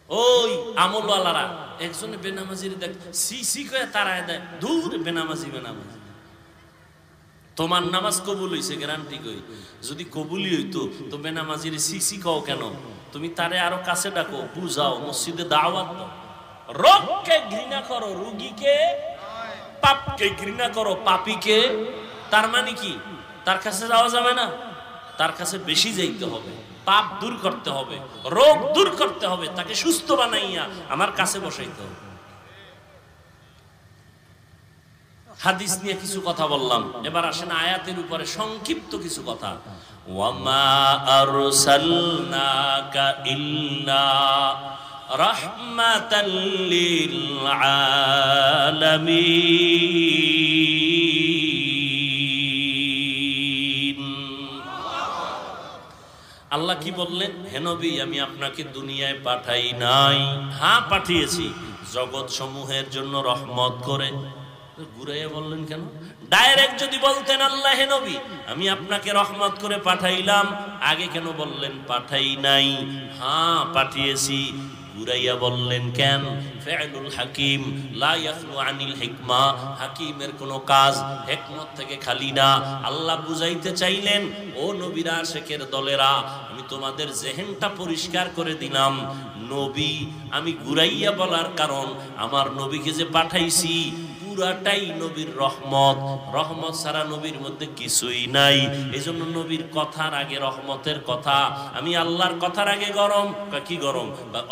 ওই আমলওয়ালারা একজনে বেনামাজির দেখ সি সি করে তারায় দেয়, দূর বেনামাজি বেনামাজি। তোমার নামাজ কবুল হইছে গ্যারান্টি কই? যদি কবুলই হইতো তো বেনামাজির সি সি কও কেন? তুমি তারে আরো কাছে ডাকো, বুঝাও, মসজিদে দাওয়াত দাও। রোগকে ঘৃণা করো, রোগীকে, পাপকে ঘৃণা করো, পাপীকে। তার মানে কি? তার কাছে যাওয়া যাবে না, তার কাছে বেশি যাইতে হবে, পাপ দূর করতে হবে, রোগ দূর করতে হবে, তাকে সুস্থ বানাইয়া আমার কাছে বসাইতে হবে। হাদিস নিয়ে কিছু কথা বললাম, এবার আসেন আয়াতের উপরে সংক্ষিপ্ত কিছু কথা। ওয়ামা আরসালনাকা ইল্লা রাহমাতাল লিল আলামিন। আল্লাহ কি বললেন? হে নবী, আমি আপনাকে দুনিয়ায় পাঠাই নাই, হ্যাঁ পাঠিয়েছি জগৎ সমূহের জন্য রহমত করে। ঘুরাইয়া বললেন কেন? ডাইরেক্ট যদি বলতেন আল্লাহ হে নবী আমি আপনাকে রহমত করে পাঠাইলাম, আগে কেন বললেন পাঠাই নাই? হ্যাঁ পাঠিয়েছি, ঘুরাইয়া বললেন কেন? ফি'লুল হাকিম লা ইয়াখলু আনিল হিকমা, হাকিমের কোনো কাজ হিকমত থেকে খালি না। আল্লাহ বুঝাইতে চাইলেন, ও নবীর আশিকের দলেরা, আমি তোমাদের জেহেনটা পরিষ্কার করে দিলাম। নবী আমি ঘুরাইয়া বলার কারণ, আমার নবীকে যে পাঠাইছি পুরাটাই নবীর রহমত, রহমত ছাড়া নবীর মধ্যে কিছুই নাই। এজন্য নবীর কথার আগে রহমতের কথা, আমি আল্লাহর কথার আগে গরম। কি গরম?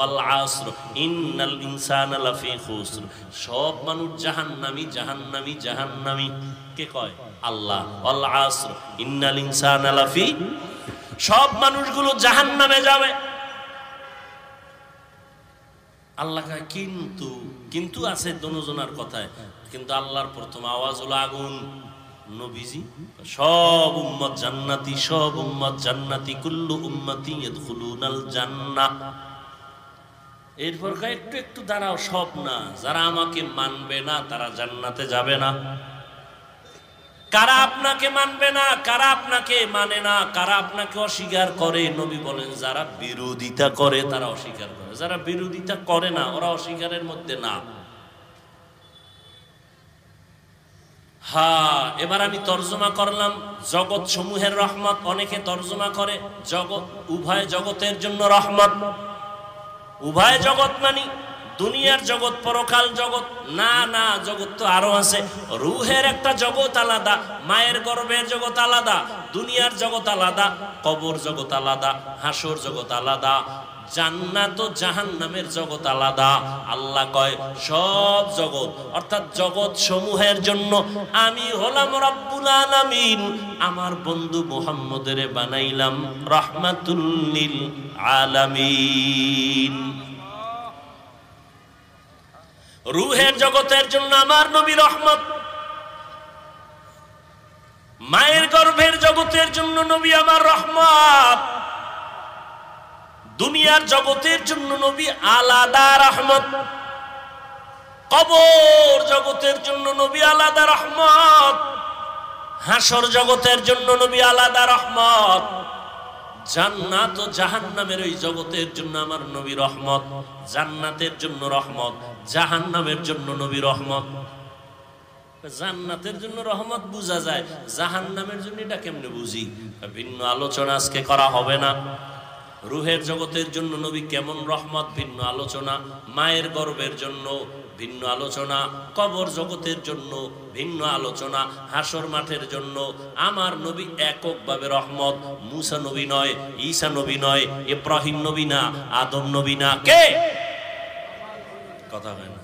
আল আসর ইন্নাল ইনসানা লাফি খুসর, সব মানুষ জাহান্নামী জাহান্নামী জাহান্নামী। কে কয়? আল্লাহ। আল আসর ইন্নাল ইনসানা লাফি, সব মানুষগুলো জাহান্নামে যাবে। আল্লাহ কয় কিন্তু, কিন্তু আছে দুজনের কথায়, কিন্তু আল্লাহর প্রথম আওয়াজ হলো আগুন। নবীজি সব উম্মত জান্নাতি, সব উম্মত জান্নাতি, কুল্লু উম্মতি ইয়াদখুলুনাল জান্নাহ। এরপর একটু একটু দাঁড়াও, সব না, যারা আমাকে মানবে না তারা জান্নাতে যাবে না। কারা আপনাকে মানবে না, কারা আপনাকে মানে না, কারা আপনাকে অস্বীকার করে? নবী বলেন যারা বিরোধিতা করে তারা অস্বীকার করে, যারা বিরোধিতা করে না ওরা অস্বীকারের মধ্যে না। হ্যাঁ, এবার আমি তর্জমা করলাম জগৎ সমূহের রহমত। অনেকে তর্জমা করে জগৎ, উভয় জগতের জন্য রহমত। উভয় জগৎ মানে দুনিয়ার জগৎ, পরকাল জগৎ না। না, জগৎ তো আরো আছে। রুহের একটা জগৎ আলাদা, মায়ের গর্ভের জগৎ আলাদা, দুনিয়ার জগৎ আলাদা, কবর জগৎ আলাদা, হাসর জগৎ আলাদা, জান্নাত ও জাহান্নামের জগৎ আলাদা। আল্লাহ কয় সব জগৎ অর্থাৎ জগৎ সমূহের জন্য আমি হলাম রব্বুল আলামিন, আমার বন্ধু মুহাম্মদের বানাইলাম রাহমাতুল লিল আলামিন। রুহের জগতের জন্য আমার নবী রহমত, মায়ের গর্ভের জগতের জন্য নবী আমার রহমত, দুনিয়ার জগতের জন্য নবী আলাদা রহমত, কবর জগতের জন্য নবী আলাদা রহমত, হাসর জগতের জন্য নবী আলাদা রহমত, জান্নাত ও জাহান্নামের ওই জগতের জন্য আমার নবী রহমত। জান্নাতের জন্য রহমত, জাহান্নামের জন্য নবী রহমত। জান্নাতের জন্য রহমত বুঝা যায়, জাহান্নামের জন্য এটা কেমনে বুঝি? ভিন্ন আলোচনা আজকে করা হবে না। রুহের জগতের জন্য নবী কেমন রহমত ভিন্ন আলোচনা, মায়ের গর্ভের জন্য ভিন্ন আলোচনা, কবর জগতের জন্য ভিন্ন আলোচনা, হাসর মাঠের জন্য আমার নবী এককভাবে রহমত। মুসা নবী নয়, ঈসা নবী নয়, ইব্রাহিম নবী না, আদম নবী না, কে? কথা হয় না।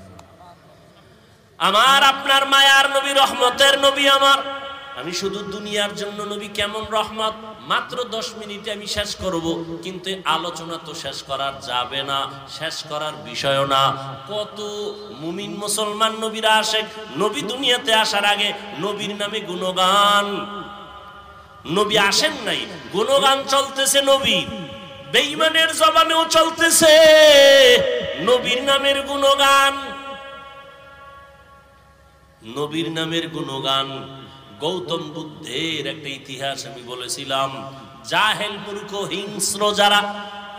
আমার আপনার মায়ার নবী, রহমতের নবী আমার। আমি শুধু দুনিয়ার জন্য নবী কেমন রহমত মাত্র 10 মিনিটে আমি শেষ করব, কিন্তু আলোচনা তো শেষ করার যাবে না, শেষ করার বিষয় না। কত মুমিন মুসলমান নবীরা আশেক, নবী দুনিয়াতে আসার আগে নবীর নামে গুণগান। নবী আসেন নাই, গুণগান চলতেছে নবী, বেঈমানের জবানেও চলতেছে নবীর নামের গুণগান, নবীর নামের গুণগান। গৌতম বুদ্ধের একটা ইতিহাস আমি বলেছিলাম, জাহেল মূর্খ হিংস্র যারা,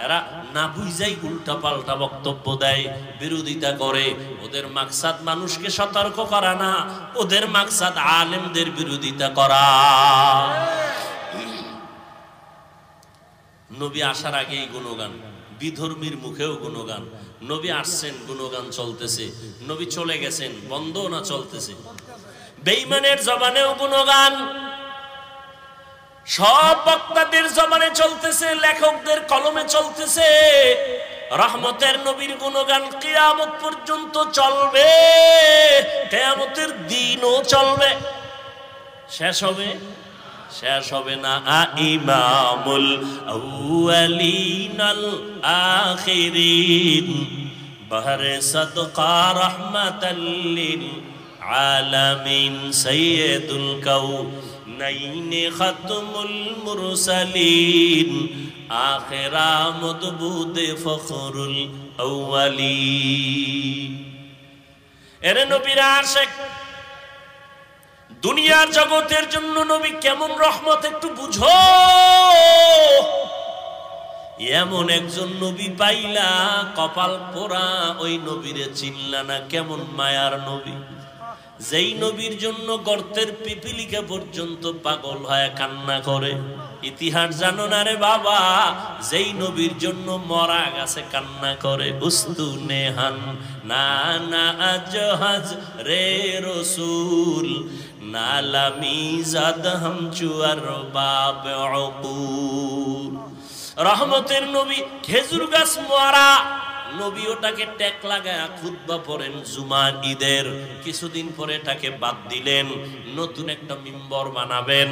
এরা না বুঝাই উল্টা পাল্টা বক্তব্য দেয়, বিরোধিতা করে। ওদের মাকসাদ মানুষকে সতর্ক করা না, ওদের মাকসাদ আলেমদের বিরোধিতা করা। নবী আসার আগেই গুণগান, বিধর্মীর মুখেও গুণগান। নবী আসছেন, গুণগান চলতেছে। নবী চলে গেছেন, বন্ধ না চলতেছে। বেঈমানের জবানেও গুণগান, সব বক্তাদের জবানে চলতেছে, লেখকদের কলমে চলতেছে। রহমতের নবীর গুণগান কিয়ামত পর্যন্ত চলবে, কিয়ামতের দিনও চলবে। শেষ হবে? শেষ হবে না। ইমামুল আউয়ালিন আল আখিরিন বাহরে সাদকা রাহমাতাল লিল আলামিন সাইয়্যিদুল কাউনাইন খাতমুল মুরসালিন আখিরা মদবুদ ফখরুল আউয়ালিন। এরে নবীর আশিক, দুনিয়ার জগতের জন্য নবী কেমন রহমত একটু বুঝো। এমন একজন নবী পাইলা, কপাল পোড়া, ওই নবীরে চিনলা না। কেমন মায়ার নবী, যেই নবীর জন্য গর্তের পিপিলিকা পর্যন্ত পাগল হয় কান্না করে। ইতিহাস জানো না রে বাবা, যেই নবীর জন্য মরা গাছে কান্না করে। উস্তুনে হান না না আজহাজ রে রসুল নালামি জাদ হাম চুয়ার বাব উকুল। রহমতের নবী খেজুর গাছ মরা, নবী ওটাকে টেক লাগায় খুতবা পড়েন জুমার ঈদের। কিছুদিন পরে এটাকে বাদ দিলেন, নতুন একটা মিম্বর বানাবেন।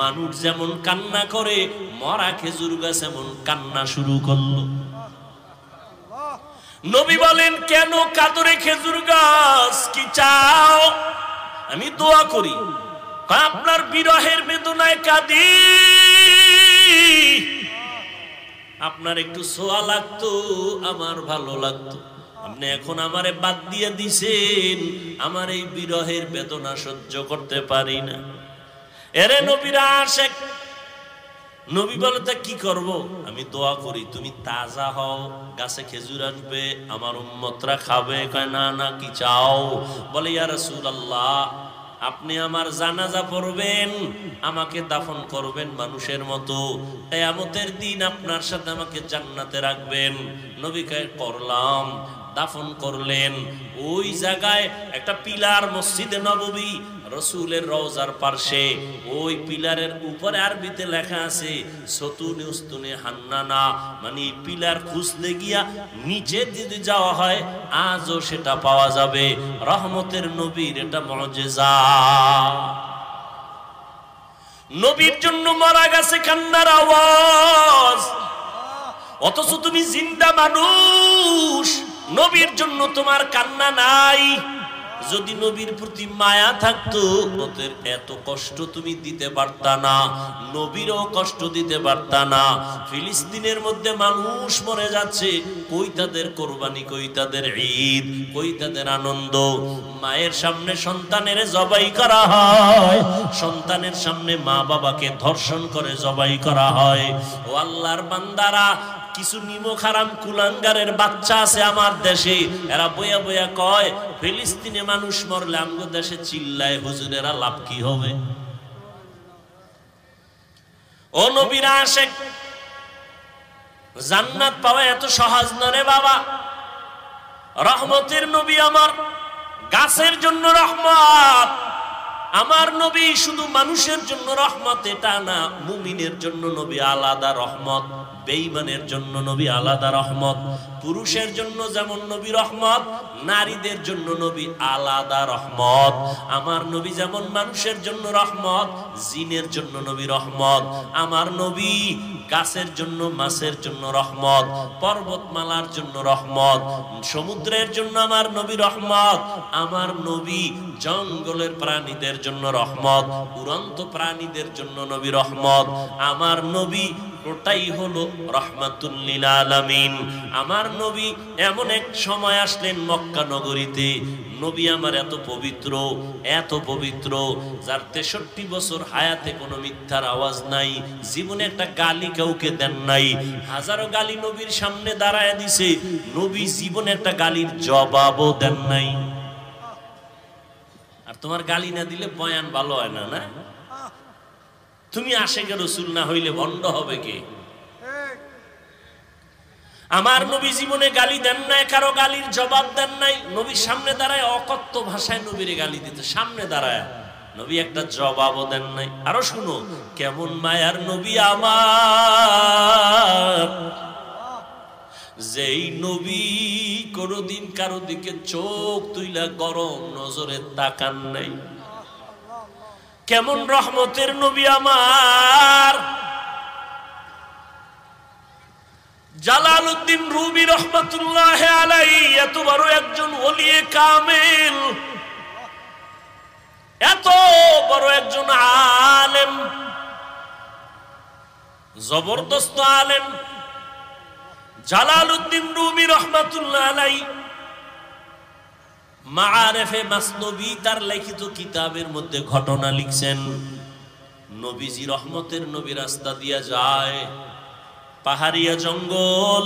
মানুষ যেমন কান্না করে, মরা খেজুর গাছ এমন কান্না শুরু করলো। নবী বলেন, কেন কাদরে খেজুর গাছ, কি চাও? আমি দোয়া করি। আপনার বিরহের বেদনায় কাঁদি, আপনার একটু সোয়া লাগতো, আমার ভালো লাগতো। আপনি এখন আমারে বাদ দিয়ে দিছেন, আমার এই বিরহের বেদনা সহ্য করতে পারি না। এরে নবীরা আশেক, নবী বলে তা কি করব? আমি দোয়া করি তুমি তাজা হও, গাছে খেজুর আসবে, আমার উম্মতরা খাবে। কয় না না, কি চাও? বলে ইয়া রাসূলুল্লাহ, আপনি আমার জানাজা পড়বেন, আমাকে দাফন করবেন মানুষের মতো, কিয়ামতের দিন আপনার সাথে আমাকে জান্নাতে রাখবেন। নবীকে করলাম, দাফন করলেন। ওই জায়গায় একটা পিলার, মসজিদে নববী, রসুলের রওজার পাশে, ওই পিলারের উপরে আরবিতে লেখা আছে সতুনে উস্তুনে হান্নানা, মানে পিলার খুঁজতে গিয়া নিচে যদি যাওয়া হয় আজও সেটা পাওয়া যাবে। রহমতের নবীর এটা মুজিজা। নবীর জন্য মারা গেছে কান্নার আওয়াজ, অথচ তুমি জিন্দা মানুষ, নবীর জন্য তোমার কান্না নাই। যদি নবীর প্রতি মায়া থাকতো, ওদের এত কষ্ট তুমি দিতে পারতা না, নবীরও কষ্ট দিতে পারতা না। ফিলিস্তিনের মধ্যে মানুষ মরে যাচ্ছে, কই তাদের কোরবানি, কই তাদের ঈদ, কই তাদের আনন্দ? মায়ের সামনে সন্তানের জবাই করা হয়, সন্তানের সামনে মা বাবাকে ধর্ষণ করে জবাই করা হয়। ও আল্লাহর বান্দারা, কিছু নিমক হারাম কুলাঙ্গারের বাচ্চা আছে আমার দেশে, এরা বইয়া বইয়া কয় ফিলিস্তিনে মানুষ মরলে আমগো দেশে চিল্লায়, হুজুরেরা লাভ কি হবে? ও নবীর আশেক, জান্নাত পাওয়া এত সহজ না রে বাবা। রহমতের নবী আমার, গাছের জন্য রহমত। আমার নবী শুধু মানুষের জন্য রহমত এটা না, মুমিনের জন্য নবী আলাদা রহমত, বেঈমানের জন্য নবী আলাদা রহমত। পুরুষের জন্য যেমন নবী রহমত, নারীদের জন্য নবী আলাদা রহমত। আমার নবী যেমন মানুষের জন্য রহমত, জিনের জন্য নবী রহমত। আমার নবী গাছের জন্য, মাছের জন্য রহমত, পর্বতমালার জন্য রহমত, সমুদ্রের জন্য আমার নবী রহমত। আমার নবী জঙ্গলের প্রাণীদের জন্য রহমত, উড়ন্ত প্রাণীদের জন্য নবী রহমত। আমার নবী ওটাই হলো রাহমাতুল লিল আলামিন। আমার নবী এমন এক সময় আসলেন মক্কা নগরীতে, নবী আমার এত পবিত্র, এত পবিত্র, যার 63 বছর হায়াতে কোনো মিথ্যার আওয়াজ নাই, জীবনে একটা গালি কাউকে দেন নাই। হাজারো গালি নবীর সামনে দাঁড়ায় দিছে, নবী জীবনে একটা গালির জবাবও দেন নাই। আর তোমার গালি না দিলে বয়ান ভালো হয় না, না? তুমি আশেকে রাসূল না হইলে ভণ্ড হবে কে? আমার নবী জীবনে গালি দেন নাই, কারো গালির জবাব দেন নাই। নবীর সামনে দাঁড়ায় অকথ্য ভাষায় নবীর গালি দিতে, সামনে দাঁড়ায়, নবী একটা জবাবও দেন নাই। আরো শুনো, কেমন মায়ার নবী আমার, যেই নবী কোনদিন কারো দিকে চোখ তুইলা গরম নজরে তাকান নাই। কেমন রহমতের নবী আমার। জালালউদ্দিন রুমি রহমাতুল্লাহ আলাইহি এত বড় একজন ওলিয়ে কামেল, এত বড় একজন আলেম, জবরদস্ত আলেম জালালউদ্দিন রুমি রহমাতুল্লাহ আলাইহি মাআরিফে মাসনবী তার লিখিত কিতাবের মধ্যে ঘটনা লিখছেন। নবীজি রহমতের নবী রাস্তা দিয়া যায়, পাহাড়িয়া জঙ্গল।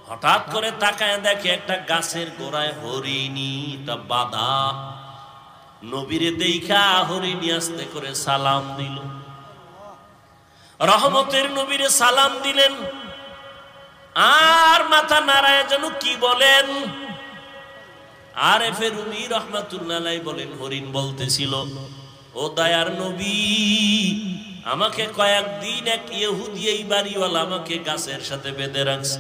হঠাৎ করে তাকায় দেখে একটা গাছের গোড়ায় হরিণীটা বাঁধা। নবীরে দেখা হরিণী আস্তে করে সালাম দিল। রহমতের নবীরে সালাম দিলেন, আর মাথা নাড়ায় যেন কি বলেন। আরেফে রুমি রহমাতুল্লাহ আলাইহি বলেন, হরিণ বলতেছিল, ও দয়ার নবী, আমাকে কয়েকদিন এক ইহুদি এই বাড়িওয়ালা আমাকে গাছের সাথে বেঁধে রাখছে।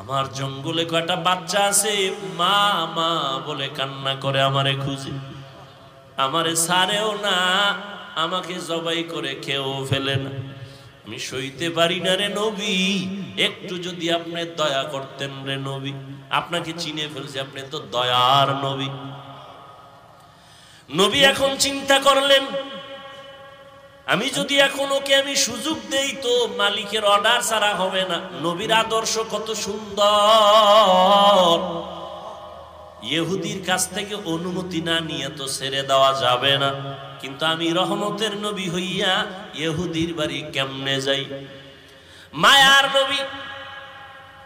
আমার জঙ্গলে কয়টা বাচ্চা আছে, মা মা বলে কান্না করে আমারে খুঁজে, আমারে ছাড়েও না, আমাকে জবাই করে খেয়েও ফেলে না। আমি সইতে পারি না রে নবী, একটু যদি আপনি দয়া করতেন রে নবী। আপনাকে চিনে ফেলছে, আপনি তো দয়ার নবী। নবী এখন চিন্তা করলেন, আমি যদি এখন ওকে আমি সুযোগ দেই তো মালিকের অর্ডার ছাড়া হবে না। নবীর আদর্শ কত সুন্দর, ইহুদির কাছ থেকে অনুমতি না নিয়ে তো ছেড়ে দেওয়া যাবে না। কিন্তু আমি রহমতের নবী হইয়া ইহুদির বাড়ি কেমনে যাই? মায়ার নবী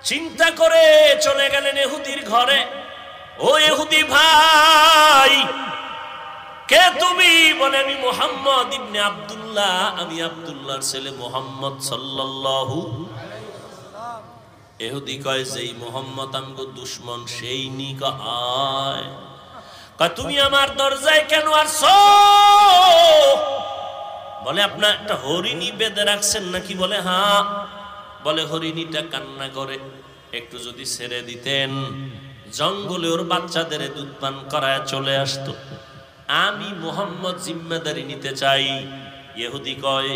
চিন্তা করে চলে গেলেন ইহুদির ঘরে। ও ইহুদি ভাই, কে তুমি? বলে, আমি মুহাম্মদ ইবনে আব্দুল্লাহ, আমি আব্দুল্লাহর ছেলে মুহাম্মদ সাল্লাল্লাহু। ইহুদি কয়, যেই মুহাম্মদ আমগো দুশমন সেই নি কয়। তুমি আমার দরজায় কেন আসছো? বলে, আপনার একটা হরিণী বেঁধে রাখছেন নাকি? বলে, হ্যাঁ। বলে, হরিণীটা কান্না করে, একটু যদি ছেড়ে দিতেন জঙ্গলে ওর বাচ্চাদের দুধ পান করায় চলে আসতো। আমি মুহাম্মদ জিম্মেদারি নিতে চাই। ইহুদি কয়,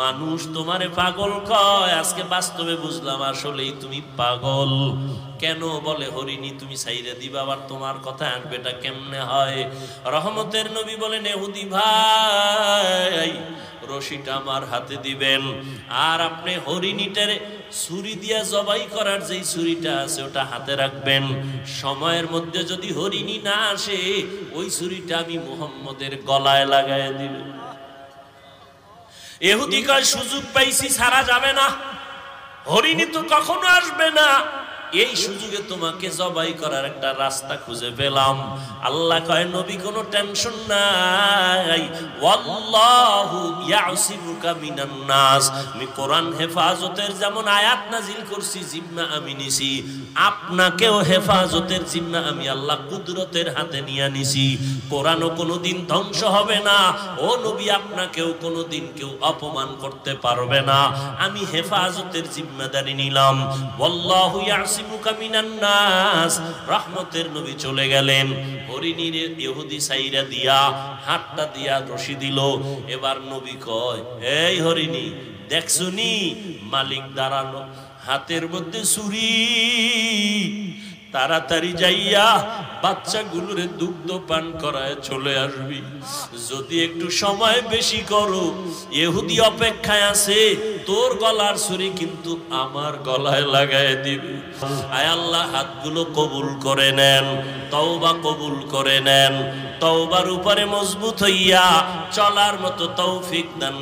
মানুষ তোমারে পাগল কয়, আজকে বাস্তবে বুঝলাম আসলেই তুমি পাগল। কেন? বলে, হরিণী তুমি ছাইরে দিবা, আবার তোমার কথা আনবেটা কেমনে হয়? রহমতের নবী বলেন, ইহুদি ভাই, রশিটা আমার হাতে দিবেন, আর আপনি হরিণীটারে ছুরি দিয়া জবাই করার যেই ছুরিটা আছে ওটা হাতে রাখবেন। সময়ের মধ্যে যদি হরিণী না আসে, ওই ছুরিটা আমি মুহাম্মদের গলায় লাগায় দিব। ইহুদি কয়, সুযোগ পাইছি, ছাড়া যাবে না, হরিণী তো কখনো আসবে না, এই সুযোগে তোমাকে জবাই করার একটা রাস্তা খুঁজে পেলাম। আল্লাহ কয়, নবী কোনো টেনশন নাই, ওয়াল্লাহু ইয়াসিমুকা মিনান নাস। আমি কোরআন হেফাজতের যেমন আয়াত নাজিল করছি, জিম্মা আমি নিছি, আপনাকেও হেফাজতের জিম্মা আমি আল্লাহ কুদরতের হাতে নিয়ে নিছি। কোরআনও কোনোদিন ধ্বংস হবে না, ও নবী আপনাকেও কোনোদিন কেউ অপমান করতে পারবে না। আমি হেফাজতের জিম্মাদারি নিলাম। ওয়াল্লাহু ইয়াসিমুকা মিনান নাস। রহমতের নবী চলে গেলেন, হরিণীর ইহুদি সাইরা দিয়া হাতটা দিয়া রশি দিল। এবার নবী কয়, এই হরিণী দেখছুনি মালিক দাঁড়ানো, হাতের মধ্যে ছুরি, তাড়াতাড়ি যাইয়া বাচ্চাগুলোরে দুগ্ধ পান করায় চলে আসবি। যদি একটু সময় বেশি করো, ইহুদি অপেক্ষায় আছে, তোর গলার ছুরি কিন্তু আমার গলায় লাগায় দিবে। আয় আল্লাহ, হাতগুলো কবুল করে নেন, তওবা কবুল করে নেন, তওবার উপরে মজবুত হইয়া চলার মতো তৌফিক দান।